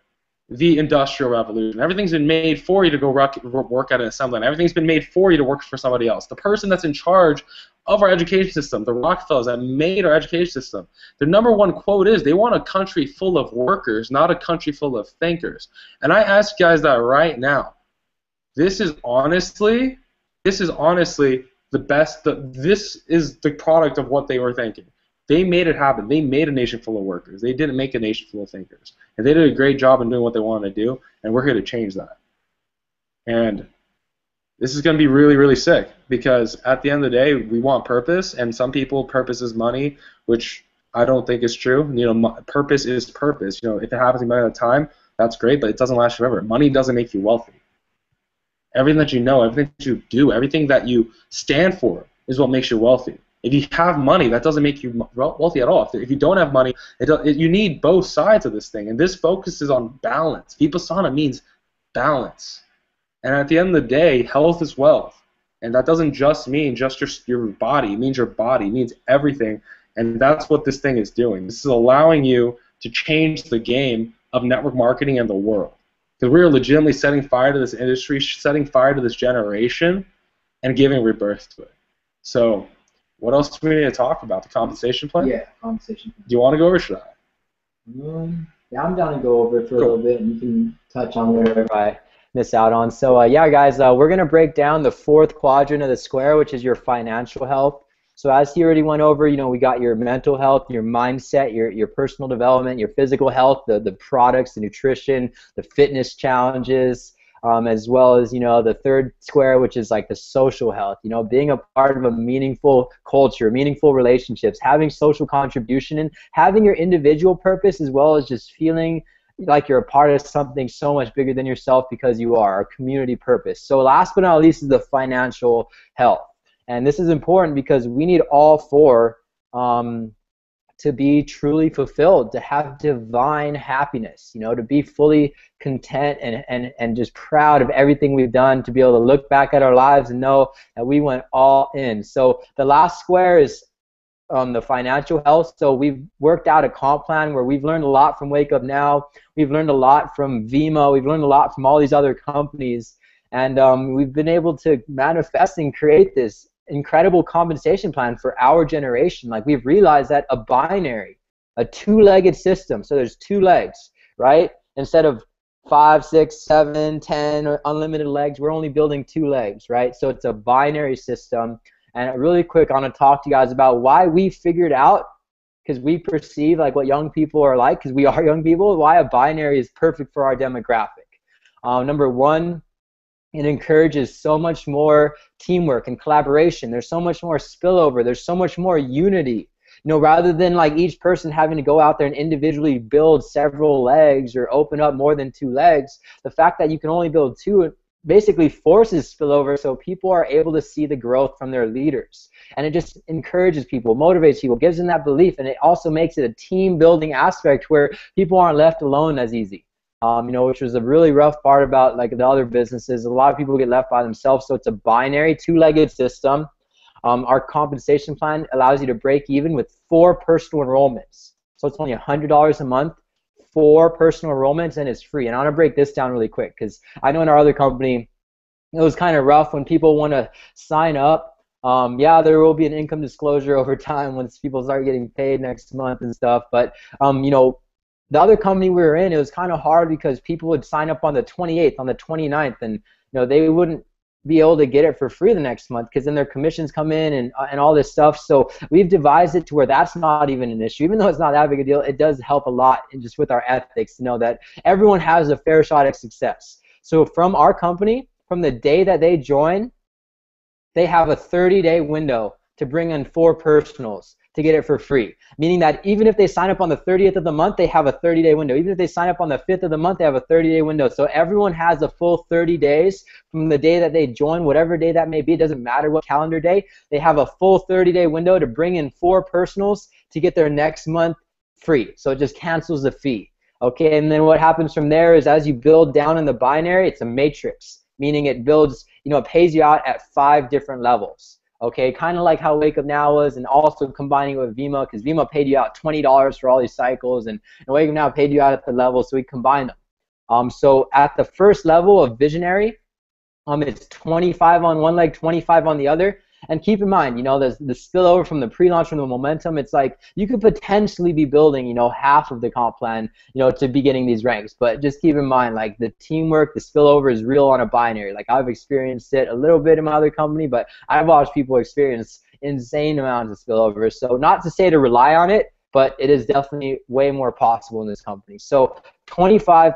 the Industrial Revolution. Everything's been made for you to go work at an assembly line. Everything's been made for you to work for somebody else. The person that's in charge of our education system, the Rockefellers that made our education system, their number one quote is they want a country full of workers, not a country full of thinkers. And I ask you guys that right now. This is honestly the best. This is the product of what they were thinking. They made it happen. They made a nation full of workers. They didn't make a nation full of thinkers. And they did a great job in doing what they wanted to do, and we're here to change that. And this is going to be really, really sick because at the end of the day, we want purpose, and some people, purpose is money, which I don't think is true. Purpose is purpose. If it happens in a time, that's great, but it doesn't last forever. Money doesn't make you wealthy. Everything that you know, everything that you do, everything that you stand for is what makes you wealthy. If you have money, that doesn't make you wealthy at all. If you don't have money, you need both sides of this thing, and this focuses on balance. Vipassana means balance. And at the end of the day, health is wealth. And that doesn't just mean just your body. It means your body. It means everything. And that's what this thing is doing. This is allowing you to change the game of network marketing and the world. Because we are legitimately setting fire to this industry, setting fire to this generation, and giving rebirth to it. So what else do we need to talk about? The compensation plan? Yeah, compensation plan. Do you want to go over or should I? Yeah, I'm down to go over it for a little bit, and you can touch on whatever I miss out on. So yeah, guys, we're going to break down the fourth quadrant of the square, which is your financial health. So as he already went over, we got your mental health, your mindset, your personal development, your physical health, the products, the nutrition, the fitness challenges, as well as, the third square, which is like the social health, being a part of a meaningful culture, meaningful relationships, having social contribution, and having your individual purpose as well as just feeling like you're a part of something so much bigger than yourself because you are a community purpose. So last but not least is the financial health. And this is important because we need all four to be truly fulfilled, to have divine happiness, to be fully content and just proud of everything we've done, to be able to look back at our lives and know that we went all in. So the last square is the financial health. So we've worked out a comp plan where we've learned a lot from Wake Up Now. We've learned a lot from Vimo. We've learned a lot from all these other companies. And we've been able to manifest and create this incredible compensation plan for our generation. Like, we've realized that a binary, a two-legged system, so there's two legs, right? Instead of 5, 6, 7, 10 unlimited legs, we're only building two legs, right? So it's a binary system. And really quick, I want to talk to you guys about why we figured out, because we perceive like what young people are like, because we are young people, why a binary is perfect for our demographic. Number one, it encourages so much more teamwork and collaboration. There's so much more spillover. There's so much more unity. Rather than like each person having to go out there and individually build several legs or open up more than two legs, the fact that you can only build two basically forces spillover, so people are able to see the growth from their leaders. And it just encourages people, motivates people, gives them that belief, and it also makes it a team-building aspect where people aren't left alone as easy. Which was a really rough part about like the other businesses. A lot of people get left by themselves, so it's a binary, two-legged system. Our compensation plan allows you to break even with 4 personal enrollments. So it's only $100 a month, 4 personal enrollments, and it's free. And I want to break this down really quick because I know in our other company, it was kind of rough when people want to sign up. Yeah, there will be an income disclosure over time once people start getting paid next month and stuff. But, the other company we were in, it was kind of hard because people would sign up on the 28th, on the 29th, and they wouldn't be able to get it for free the next month, because then their commissions come in and all this stuff. So we've devised it to where that's not even an issue. Even though it's not that big a deal, it does help a lot just with our ethics to know that everyone has a fair shot at success. So from our company, from the day that they join, they have a 30-day window to bring in 4 personals to get it for free. Meaning that even if they sign up on the 30th of the month, they have a 30-day window. Even if they sign up on the 5th of the month, they have a 30-day window. So everyone has a full 30 days from the day that they join, whatever day that may be. It doesn't matter what calendar day. They have a full 30-day window to bring in 4 personals to get their next month free. So it just cancels the fee. Okay, and then what happens from there is, as you build down in the binary, it's a matrix, meaning it builds, it pays you out at 5 different levels. Okay, kind of like how Wake Up Now was, and also combining it with Vima, because Vima paid you out $20 for all these cycles, and Wake Up Now paid you out at the level, so we combine them. So at the first level of Visionary, it's 25 on one leg, 25 on the other. And keep in mind, the spillover from the pre-launch, from the momentum, it's like you could potentially be building, half of the comp plan, to be getting these ranks. But just keep in mind, like, the teamwork, the spillover is real on a binary. Like, I've experienced it a little bit in my other company, but I've watched people experience insane amounts of spillover. So not to say to rely on it, but it is definitely way more possible in this company. So 25,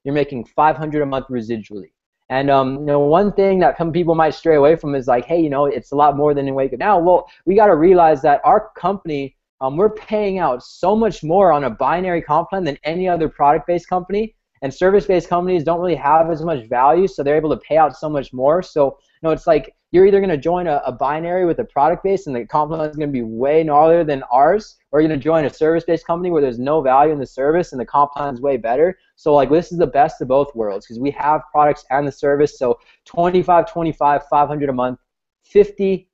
you're making $500 a month residually. And one thing that some people might stray away from is like, hey, it's a lot more than in Wake Up Now. Well, we got to realize that our company, we're paying out so much more on a binary comp plan than any other product-based company. And service-based companies don't really have as much value, so they're able to pay out so much more. So it's like you're either going to join a binary with a product base, and the comp plan is going to be way gnarlier than ours, or you're going to join a service-based company where there's no value in the service and the comp plan is way better. So like, this is the best of both worlds, because we have products and the service. So 25, 500 a month, 50,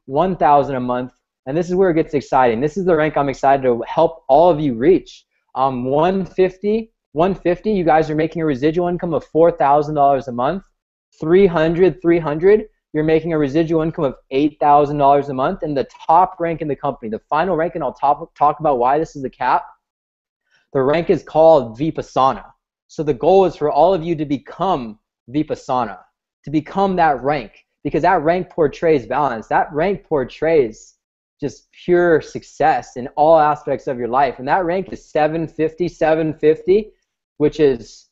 1,000 a month, and this is where it gets exciting. This is the rank I'm excited to help all of you reach. 150, you guys are making a residual income of $4,000 a month. 300, you're making a residual income of $8,000 a month. And the top rank in the company, the final rank, and I'll talk about why this is the cap. The rank is called Vipassana. So the goal is for all of you to become Vipassana, to become that rank, because that rank portrays balance. That rank portrays just pure success in all aspects of your life. And that rank is 750, which is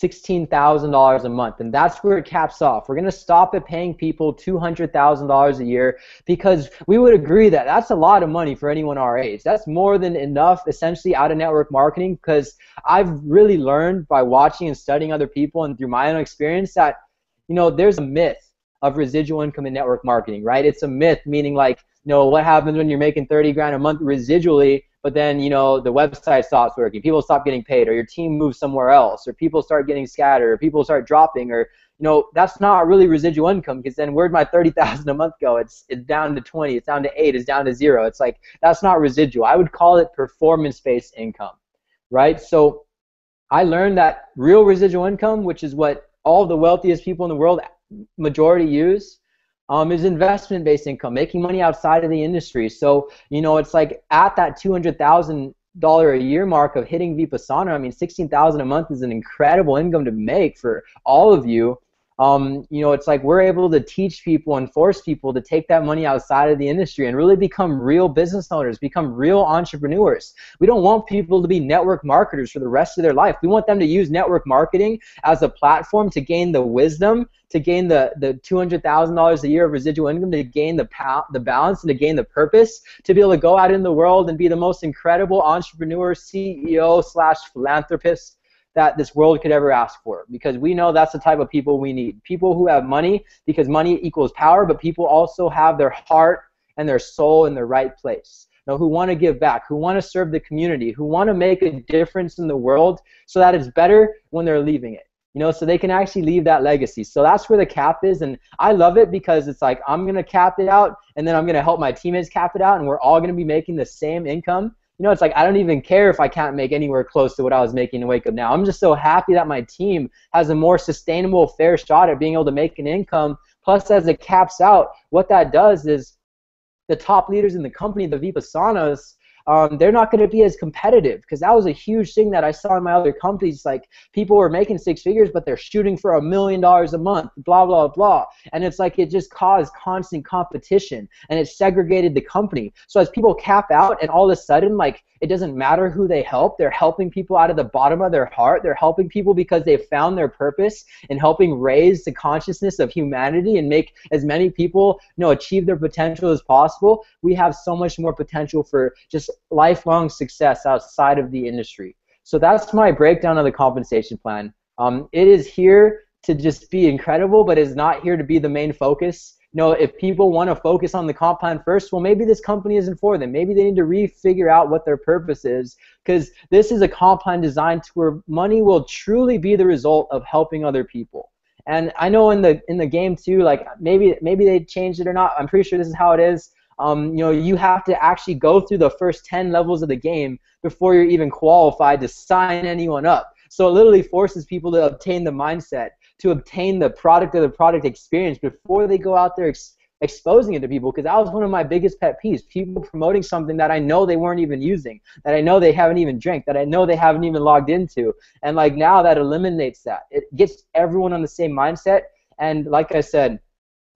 $16,000 a month, and that's where it caps off. We're going to stop at paying people $200,000 a year, because we would agree that that's a lot of money for anyone our age. That's more than enough, essentially, out of network marketing, because I've really learned by watching and studying other people and through my own experience that, there's a myth of residual income in network marketing, right? It's a myth, meaning like, what happens when you're making 30 grand a month residually, but then, the website stops working, people stop getting paid, or your team moves somewhere else, or people start getting scattered, or people start dropping, or, that's not really residual income, because then where'd my 30,000 a month go? It's down to 20, it's down to 8, it's down to 0. It's like, that's not residual. I would call it performance-based income, right? So I learned that real residual income, which is what all the wealthiest people in the world majority use, is investment-based income, making money outside of the industry. So, it's like at that $200,000 a year mark of hitting Vipassana, I mean, $16,000 a month is an incredible income to make for all of you. It's like we're able to teach people and force people to take that money outside of the industry and really become real business owners, become real entrepreneurs. We don't want people to be network marketers for the rest of their life. We want them to use network marketing as a platform to gain the wisdom, to gain the $200,000 a year of residual income, to gain the balance, and to gain the purpose, to be able to go out in the world and be the most incredible entrepreneur, CEO/philanthropist that this world could ever ask for, because we know that's the type of people we need. People who have money, because money equals power, but people also have their heart and their soul in the right place. Who want to give back, who want to serve the community, who want to make a difference in the world so that it's better when they're leaving it. So they can actually leave that legacy. So that's where the cap is, and I love it because it's like I'm going to cap it out, and then I'm going to help my teammates cap it out, and we're all going to be making the same income. It's like I don't even care if I can't make anywhere close to what I was making in Wake Up Now. I'm just so happy that my team has a more sustainable, fair shot at being able to make an income. Plus, as it caps out, what that does is the top leaders in the company, the Vipassanas, they're not going to be as competitive, because that was a huge thing that I saw in my other companies. Like, people were making six figures, but they're shooting for $1 million a month, blah, blah, blah. And it's like, it just caused constant competition, and it segregated the company. So as people cap out, and all of a sudden, like, it doesn't matter who they help. They're helping people out of the bottom of their heart. They're helping people because they've found their purpose in helping raise the consciousness of humanity and make as many people, achieve their potential as possible. We have so much more potential for just lifelong success outside of the industry. So that's my breakdown of the compensation plan. It is here to just be incredible, but it's not here to be the main focus. If people want to focus on the comp plan first, well, maybe this company isn't for them. Maybe they need to refigure out what their purpose is, because this is a comp plan designed to where money will truly be the result of helping other people. And I know in the game too, like, maybe they changed it or not. I'm pretty sure this is how it is. You have to actually go through the first 10 levels of the game before you're even qualified to sign anyone up. So it literally forces people to obtain the mindset, to obtain the product or the product experience before they go out there exposing it to people. Because that was one of my biggest pet peeves, people promoting something that I know they weren't even using, that I know they haven't even drank, that I know they haven't even logged into. And like, now that eliminates that. It gets everyone on the same mindset. And like I said,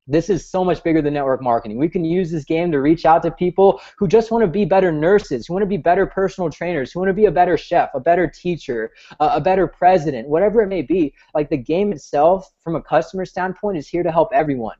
this is so much bigger than network marketing. We can use this game to reach out to people who just want to be better nurses, who want to be better personal trainers, who want to be a better chef, a better teacher, a better president, whatever it may be. Like, the game itself, from a customer standpoint, is here to help everyone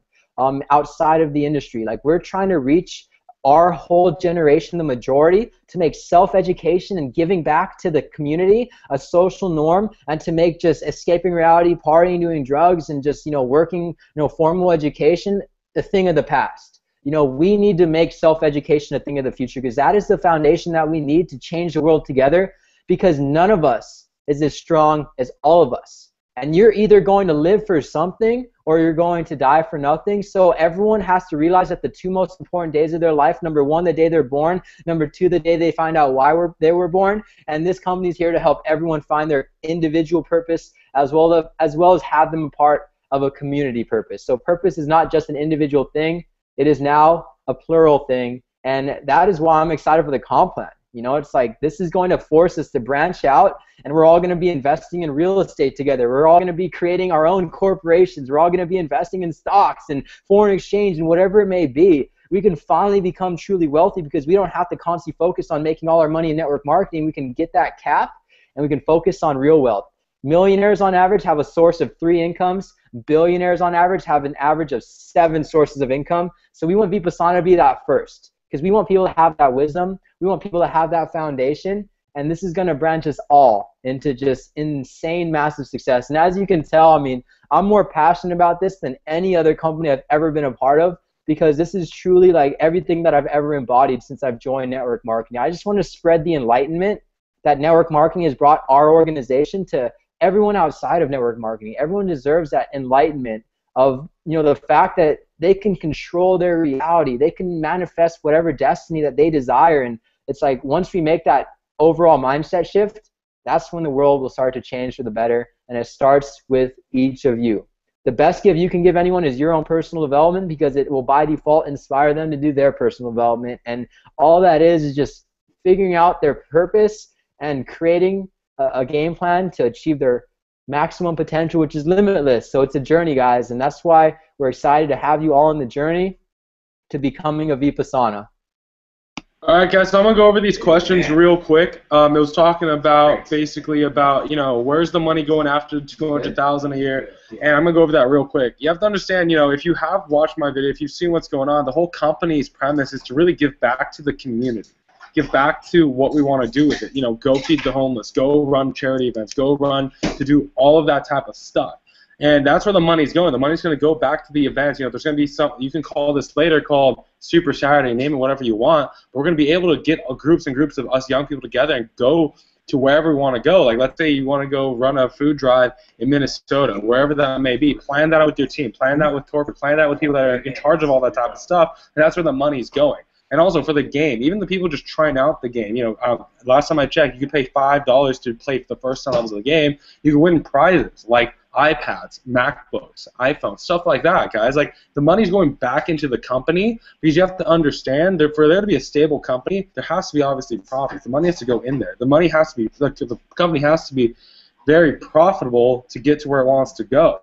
outside of the industry. Like, we're trying to reach our whole generation, the majority, to make self-education and giving back to the community a social norm, and to make just escaping reality, partying, doing drugs, and just working formal education a thing of the past. We need to make self-education a thing of the future, because that is the foundation that we need to change the world together, because none of us is as strong as all of us. And you're either going to live for something or you're going to die for nothing. So everyone has to realize that the two most important days of their life, number one, the day they're born, number two, the day they find out why they were born. And this company is here to help everyone find their individual purpose, as well as have them a part of a community purpose. So purpose is not just an individual thing. It is now a plural thing. And that is why I'm excited for the comp plan. It's like, this is going to force us to branch out, and we're all going to be investing in real estate together. We're all going to be creating our own corporations. We're all going to be investing in stocks and foreign exchange and whatever it may be. We can finally become truly wealthy, because we don't have to constantly focus on making all our money in network marketing. We can get that cap, and we can focus on real wealth. Millionaires on average have a source of 3 incomes. Billionaires on average have an average of 7 sources of income. So we want Vipassana to be that first, because we want people to have that wisdom. We want people to have that foundation, and this is going to branch us all into just insane, massive success. And as you can tell, I mean, I'm more passionate about this than any other company I've ever been a part of, because this is truly like everything that I've ever embodied since I've joined network marketing. I just want to spread the enlightenment that network marketing has brought our organization to everyone outside of network marketing. Everyone deserves that enlightenment of, the fact that they can control their reality. They can manifest whatever destiny that they desire. And it's like, once we make that overall mindset shift, that's when the world will start to change for the better. And it starts with each of you. The best gift you can give anyone is your own personal development, because it will by default inspire them to do their personal development. And all that is just figuring out their purpose and creating a game plan to achieve their maximum potential, which is limitless. So it's a journey, guys, and that's why we're excited to have you all on the journey to becoming a Vipassana. All right, guys, so I'm going to go over these questions real quick. It was talking about, basically about, where's the money going after $200,000 a year, and I'm going to go over that real quick. You have to understand, if you have watched my video, if you've seen what's going on, the whole company's premise is to really give back to the community. Give back to what we want to do with it. Go feed the homeless, go run charity events, go run to do all of that type of stuff. And that's where the money's going. The money's going to go back to the events. There's going to be some, you can call this later called Super Saturday, name it whatever you want. But we're going to be able to get groups and groups of us young people together and go to wherever we want to go. Like, let's say you want to go run a food drive in Minnesota, wherever that may be. Plan that out with your team. Plan that with corporate. Plan that with people that are in charge of all that type of stuff. And that's where the money's going. And also for the game, even the people just trying out the game. Last time I checked, you could pay $5 to play the first 10 levels of the game. You can win prizes like iPads, MacBooks, iPhones, stuff like that, guys. Like, the money's going back into the company because you have to understand that for there to be a stable company, there has to be obviously profit. The money has to go in there. The money has to be, like, the company has to be very profitable to get to where it wants to go.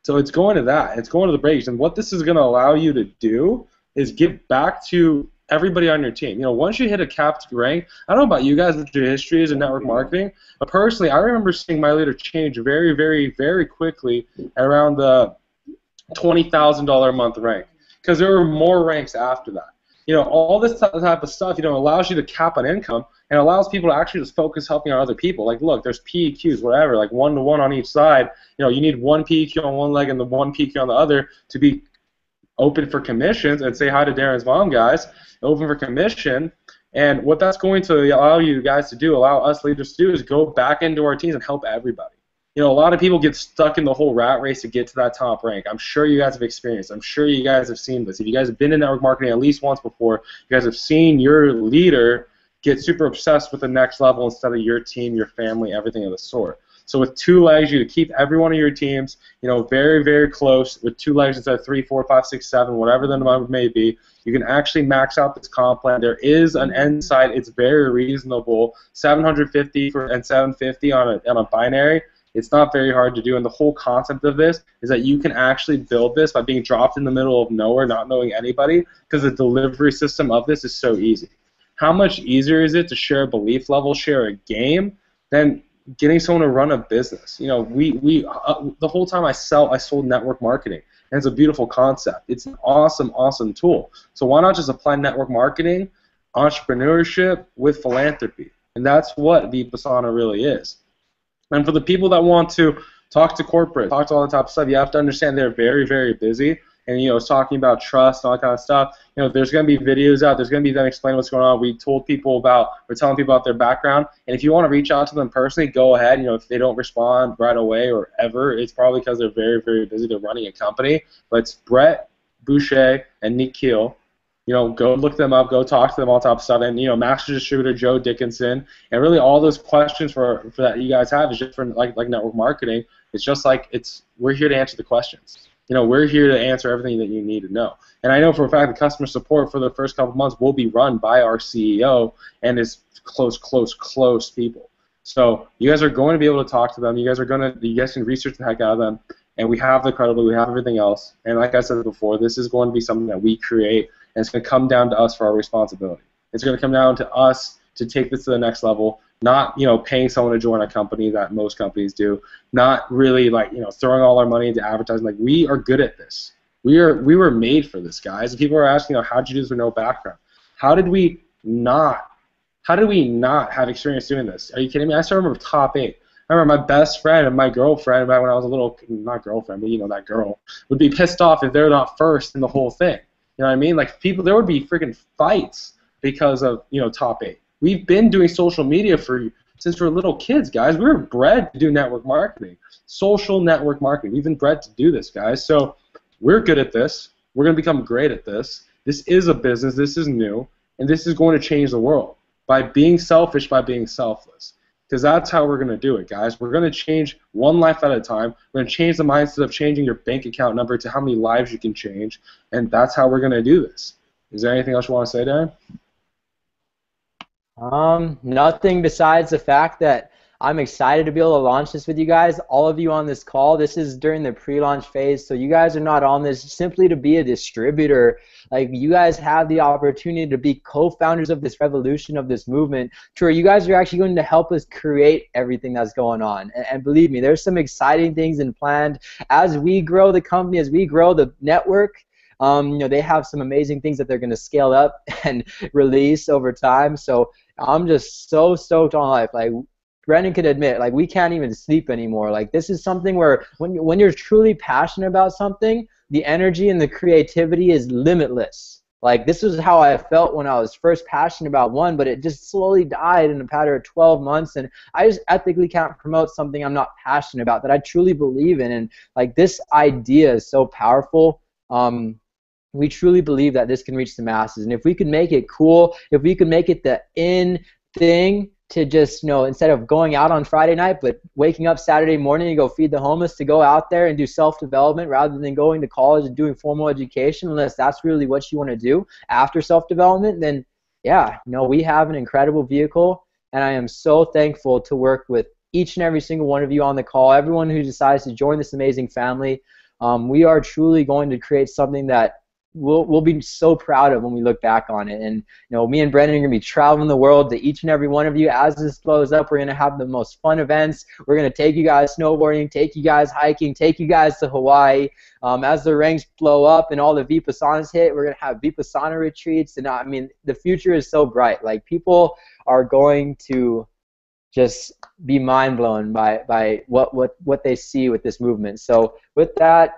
So it's going to that. It's going to the breaks. And what this is going to allow you to do is give back to everybody on your team. You know, once you hit a capped rank, I don't know about you guys with your histories in network marketing, but personally, I remember seeing my leader change very, very, very quickly around the $20,000 a month rank, because there were more ranks after that. You know, all this type of stuff, you know, allows you to cap on income and allows people to actually just focus helping out other people. Like, look, there's PEQs, whatever, like 1-to-1 on each side. You know, you need one PEQ on one leg and the one PEQ on the other to be open for commissions. And say hi to Darren's mom, guys. Open for commission. And what that's going to allow you guys to do, allow us leaders to do, is go back into our teams and help everybody. You know, a lot of people get stuck in the whole rat race to get to that top rank. I'm sure you guys have experienced. I'm sure you guys have seen this. If you guys have been in network marketing at least once before, you guys have seen your leader get super obsessed with the next level instead of your team, your family, everything of the sort. So with 2 legs, you keep every one of your teams, you know, very, very close. With 2 legs instead of 3, 4, 5, 6, 7, whatever the number may be, you can actually max out this comp plan. There is an end site. It's very reasonable. 750 and 750 on a binary. It's not very hard to do, and the whole concept of this is that you can actually build this by being dropped in the middle of nowhere, not knowing anybody, because the delivery system of this is so easy. How much easier is it to share a belief level, share a game, than getting someone to run a business? You know, the whole time I sold network marketing, and it's a beautiful concept. It's an awesome, awesome tool. So why not just apply network marketing, entrepreneurship with philanthropy? And that's what Vipassana really is. And for the people that want to talk to corporate, talk to all that type of stuff, you have to understand they're very, very busy. And, you know, it's talking about trust and all that kind of stuff. You know, there's going to be videos out. There's going to be them explaining what's going on. We're telling people about their background. And if you want to reach out to them personally, go ahead. You know, if they don't respond right away or ever, it's probably because they're very, very busy. They're running a company. But it's Brett Boucher and Nikhil. You know, go look them up, go talk to them, all type of stuff. And, you know, master distributor Joe Dickinson, and really all those questions for that you guys have is just for like network marketing. It's just like we're here to answer the questions. You know, we're here to answer everything that you need to know. And I know for a fact that customer support for the first couple of months will be run by our CEO and his close people. So you guys are going to be able to talk to them. You guys can research the heck out of them. And we have the credibility, we have everything else. And like I said before, this is going to be something that we create, and it's going to come down to us for our responsibility. It's going to come down to us to take this to the next level, not, you know, paying someone to join a company that most companies do, not really, like, you know, throwing all our money into advertising. Like, we are good at this. We were made for this, guys. And people are asking, you know, how'd you do this with no background? How did we not have experience doing this? Are you kidding me? I still remember top 8. I remember my best friend and my girlfriend, back when I was a little, not girlfriend, but, you know, that girl, would be pissed off if they're not first in the whole thing. You know what I mean? Like, there would be freaking fights because of, you know, top 8. We've been doing social media since we're little kids, guys. We were bred to do network marketing, social network marketing. We've been bred to do this, guys. So we're good at this. We're going to become great at this. This is a business. This is new, and this is going to change the world by being selfish, by being selfless. Because that's how we're going to do it, guys. We're going to change one life at a time. We're going to change the mindset of changing your bank account number to how many lives you can change, and that's how we're going to do this. Is there anything else you want to say, Darren? Nothing besides the fact that I'm excited to be able to launch this with you guys. All of you on this call, this is during the pre-launch phase, so you guys are not on this simply to be a distributor. Like, you guys have the opportunity to be co-founders of this revolution, of this movement, to where you guys are actually going to help us create everything that's going on. And believe me, there's some exciting things in planned. As we grow the company, as we grow the network, you know, they have some amazing things that they're going to scale up and release over time. So I'm just so stoked on life. Like, Brenden could admit, like, we can't even sleep anymore. Like, this is something where when you're truly passionate about something, the energy and the creativity is limitless. Like, this is how I felt when I was first passionate about one, but it just slowly died in a pattern of 12 months, and I just ethically can't promote something I'm not passionate about, that I truly believe in. And, like, this idea is so powerful. We truly believe that this can reach the masses, and if we could make it cool, if we could make it the in thing to just, instead of going out on Friday night, but waking up Saturday morning to go feed the homeless, to go out there and do self-development rather than going to college and doing formal education, unless that's really what you want to do after self-development, then yeah, we have an incredible vehicle, and I am so thankful to work with each and every single one of you on the call, everyone who decides to join this amazing family. We are truly going to create something that we'll be so proud of when we look back on it. And me and Brenden are going to be traveling the world to each and every one of you. As this blows up, we're going to have the most fun events. We're going to take you guys snowboarding, take you guys hiking, take you guys to Hawaii. As the ranks blow up and all the Vipassanas hit, we're going to have Vipassana retreats. And I mean, the future is so bright. Like, people are going to just be mind blown by what they see with this movement. So with that,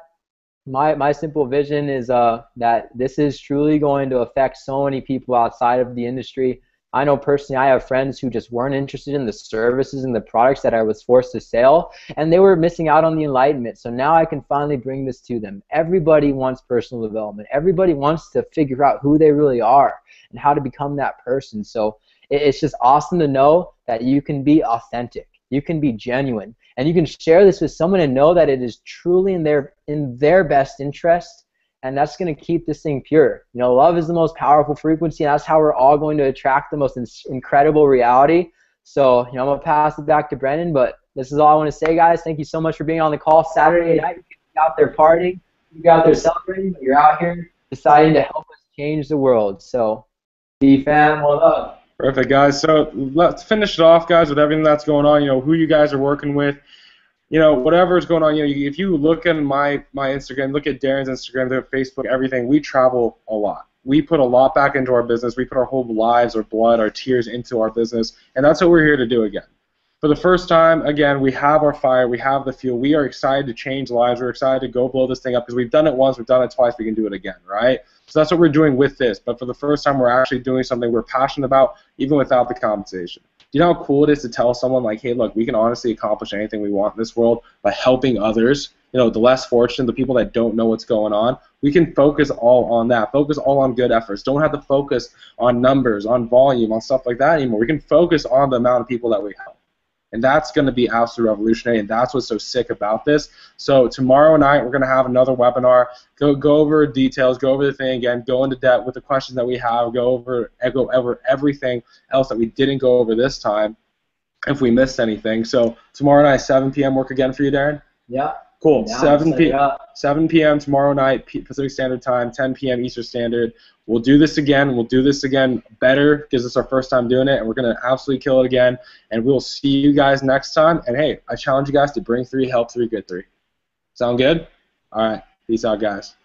my simple vision is that this is truly going to affect so many people outside of the industry. I know personally I have friends who just weren't interested in the services and the products that I was forced to sell, and they were missing out on the enlightenment. So now I can finally bring this to them. Everybody wants personal development. Everybody wants to figure out who they really are and how to become that person. So it's just awesome to know that you can be authentic, you can be genuine, and you can share this with someone and know that it is truly in their best interest, and that's going to keep this thing pure. Love is the most powerful frequency, and that's how we're all going to attract the most incredible reality. So, I'm going to pass it back to Brenden, but this is all I want to say, guys. Thank you so much for being on the call Saturday night. You can be out there partying, you can be out there celebrating, but you're out here deciding to help us change the world. So, be fam, one up. Perfect, guys. So let's finish it off, guys, with everything that's going on. Who you guys are working with, whatever is going on. If you look at my Instagram, look at Darren's Instagram, look at Facebook, everything. We travel a lot. We put a lot back into our business. We put our whole lives, our blood, our tears into our business, and that's what we're here to do again. For the first time, again, we have our fire, we have the fuel. We are excited to change lives. We're excited to go blow this thing up because we've done it once, we've done it twice, we can do it again, right? So that's what we're doing with this. But for the first time, we're actually doing something we're passionate about, even without the compensation. Do you know how cool it is to tell someone, like, hey, look, we can honestly accomplish anything we want in this world by helping others, the less fortunate, the people that don't know what's going on. We can focus all on that, focus all on good efforts. Don't have to focus on numbers, on volume, on stuff like that anymore. We can focus on the amount of people that we help. And that's going to be absolutely revolutionary, and that's what's so sick about this. So tomorrow night we're going to have another webinar. Go over details, go over the thing again, go into depth with the questions that we have, go over everything else that we didn't go over this time if we missed anything. So tomorrow night, 7 p.m. work again for you, Darren? Yeah. Cool. Yeah, 7 p.m. tomorrow night, Pacific Standard Time, 10 p.m. Eastern Standard. We'll do this again. We'll do this again better because it's our first time doing it, and we're going to absolutely kill it again. And we'll see you guys next time. And, hey, I challenge you guys to bring 3, help 3, good 3. Sound good? All right. Peace out, guys.